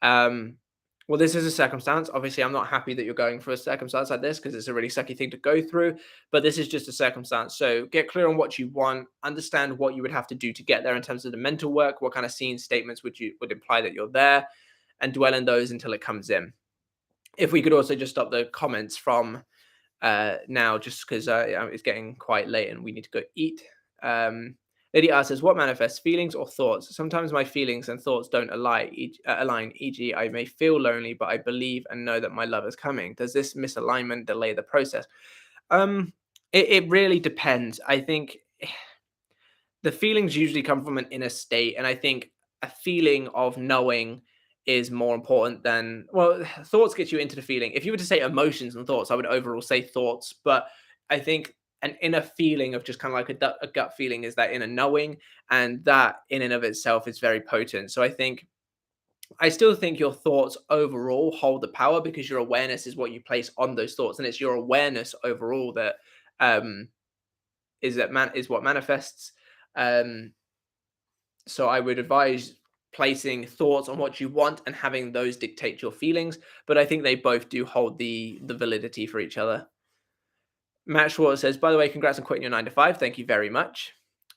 Well, this is a circumstance. Obviously, I'm not happy that you're going through a circumstance like this, because it's a really sucky thing to go through, but this is just a circumstance. So get clear on what you want, understand what you would have to do to get there in terms of the mental work, what kind of scene statements would imply that you're there, and dwell in those until it comes in. If we could also just stop the comments from now, just because it's getting quite late and we need to go eat. Lady R says, what manifests, feelings or thoughts? Sometimes my feelings and thoughts don't align, e.g. I may feel lonely, but I believe and know that my love is coming. Does this misalignment delay the process? It really depends. I think the feelings usually come from an inner state, and I think a feeling of knowing is more important than, well, thoughts get you into the feeling. If you were to say emotions and thoughts, I would overall say thoughts, but I think an inner feeling of just kind of like a gut feeling is that inner knowing, and that in and of itself is very potent. So I still think your thoughts overall hold the power, because your awareness is what you place on those thoughts, and it's your awareness overall that is what manifests. So I would advise placing thoughts on what you want and having those dictate your feelings, but I think they both do hold the validity for each other. Matt Schwartz says, by the way, congrats on quitting your 9 to 5. Thank you very much.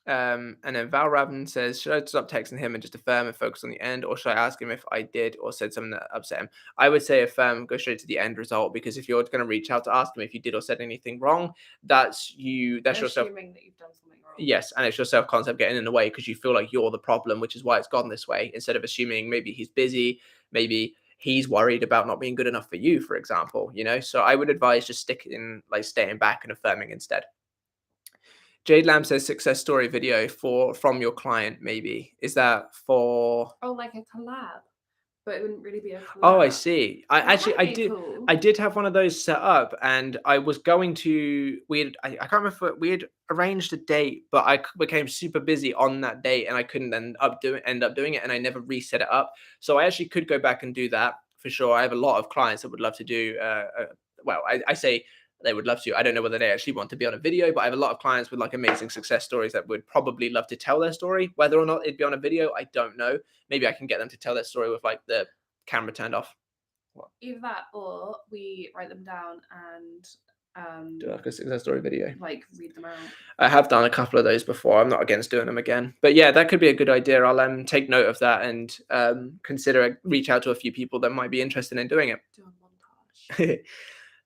And then Val Raven says, should I stop texting him and just affirm and focus on the end, or should I ask him if I did or said something that upset him? I would say affirm, go straight to the end result, because if you're going to reach out to ask him if you did or said anything wrong, that's yourself. Assuming that you've done something wrong. Yes, and it's your self-concept getting in the way, because you feel like you're the problem, which is why it's gone this way, instead of assuming maybe he's busy, maybe he's worried about not being good enough for you, for example, So I would advise just staying back and affirming instead. Jade Lamb says success story video from your client, maybe. Is that for... Oh, like a collab. But it wouldn't really be a collab. Oh, I see. I did have one of those set up, and I was going to, I can't remember if we had arranged a date, but I became super busy on that date and I couldn't end up doing it, and I never reset it up. So I actually could go back and do that. for sure. I have a lot of clients that would love to do, well, I say they would love to. I don't know whether they actually want to be on a video, but I have a lot of clients with like amazing success stories that would probably love to tell their story. Whether or not it'd be on a video, I don't know. Maybe I can get them to tell their story with like the camera turned off. Either that, or we write them down and Do like a success story video. like read them out. I have done a couple of those before. I'm not against doing them again. But yeah, that could be a good idea. I'll take note of that and reach out to a few people that might be interested in doing it. Do a montage.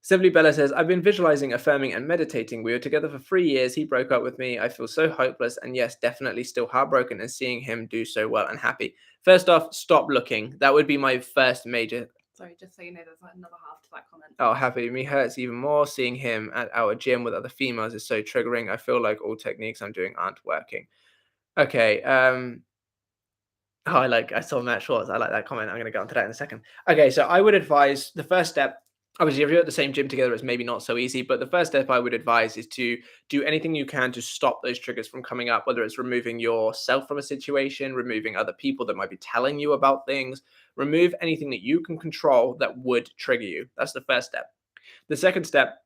Simply Bella says, I've been visualizing, affirming, and meditating. We were together for 3 years. He broke up with me. I feel so hopeless. And yes, definitely still heartbroken, and seeing him do so well and happy. First off, stop looking. That would be my first major. Sorry, just so you know, there's like another half to that comment. Oh, happy me hurts even more. Seeing him at our gym with other females is so triggering. I feel like all techniques I'm doing aren't working. Okay. I saw Matt Schwartz. I like that comment. I'm going to go on to that in a second. Okay, so I would advise the first step. Obviously, if you're at the same gym together, it's maybe not so easy. But the first step I would advise is to do anything you can to stop those triggers from coming up, whether it's removing yourself from a situation, removing other people that might be telling you about things. Remove anything that you can control that would trigger you. That's the first step. The second step,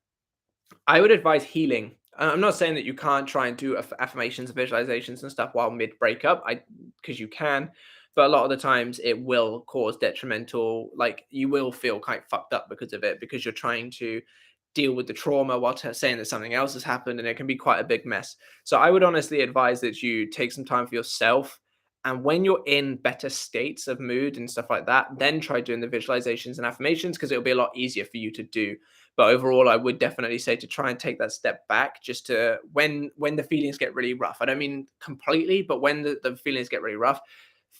I would advise healing. I'm not saying that you can't try and do affirmations, visualizations, and stuff while mid breakup, because you can. But a lot of the times it will cause detrimental, like you will feel kind of fucked up because of it, because you're trying to deal with the trauma while saying that something else has happened, and it can be quite a big mess. So I would honestly advise that you take some time for yourself. And when you're in better states of mood and stuff like that, then try doing the visualizations and affirmations, because it'll be a lot easier for you to do. But overall, I would definitely say to try and take that step back, just to when the feelings get really rough. I don't mean completely, but when the feelings get really rough,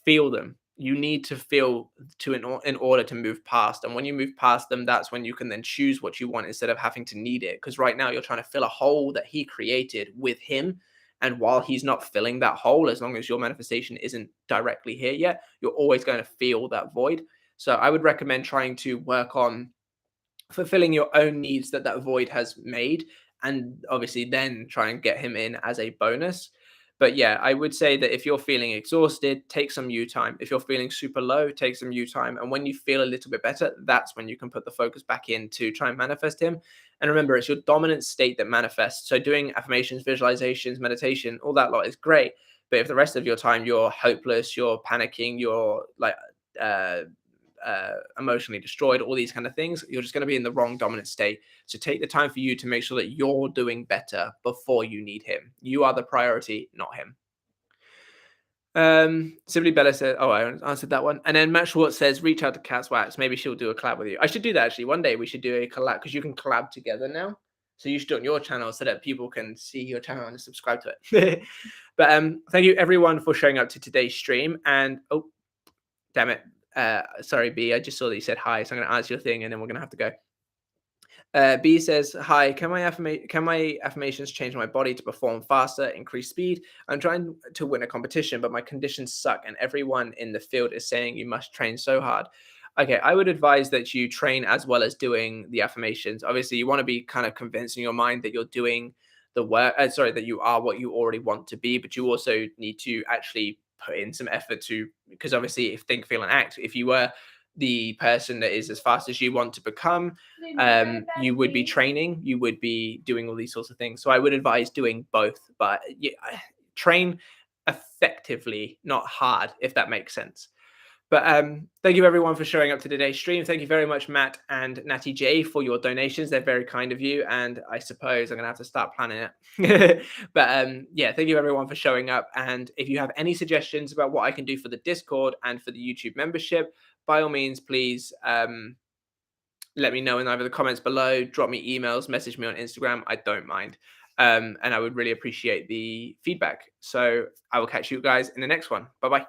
feel them. You need to feel in order to move past. And when you move past them, that's when you can then choose what you want instead of having to need it. Because right now you're trying to fill a hole that he created with him. And while he's not filling that hole, as long as your manifestation isn't directly here yet, you're always going to feel that void. So I would recommend trying to work on fulfilling your own needs that void has made. And obviously then try and get him in as a bonus. But yeah, I would say that if you're feeling exhausted, take some you time. If you're feeling super low, take some you time. And when you feel a little bit better, that's when you can put the focus back in to try and manifest him. And remember, it's your dominant state that manifests. So doing affirmations, visualizations, meditation, all that lot is great. But if the rest of your time you're hopeless, you're panicking, you're like emotionally destroyed, all these kind of things, you're just going to be in the wrong dominant state. So take the time for you to make sure that you're doing better before you need him. You are the priority, not him. Simply Bella said, oh, I answered that one. And then Matt Schwartz says, reach out to Cat's Wax. Maybe she'll do a collab with you. I should do that actually. One day we should do a collab, because you can collab together now. So you should do it on your channel so that people can see your channel and subscribe to it. But thank you everyone for showing up to today's stream. And oh, damn it. Sorry, B, I just saw that you said hi, so I'm going to answer your thing and then we're going to have to go. B says, hi, can my affirmations change my body to perform faster, increase speed? I'm trying to win a competition, but my conditions suck and everyone in the field is saying you must train so hard. Okay, I would advise that you train as well as doing the affirmations. Obviously, you want to be kind of convincing your mind that you're doing the work, that you are what you already want to be, but you also need to actually put in some effort to, because obviously if think, feel, and act, if you were the person that is as fast as you want to become, you would be training, you would be doing all these sorts of things. So I would advise doing both, but yeah, train effectively, not hard, if that makes sense. But thank you everyone for showing up to today's stream. Thank you very much, Matt and Natty J, for your donations. They're very kind of you, and I suppose I'm gonna have to start planning it. But yeah, thank you everyone for showing up. And if you have any suggestions about what I can do for the Discord and for the YouTube membership, by all means, please let me know in either the comments below, drop me emails, message me on Instagram. I don't mind. And I would really appreciate the feedback. So I will catch you guys in the next one. Bye-bye.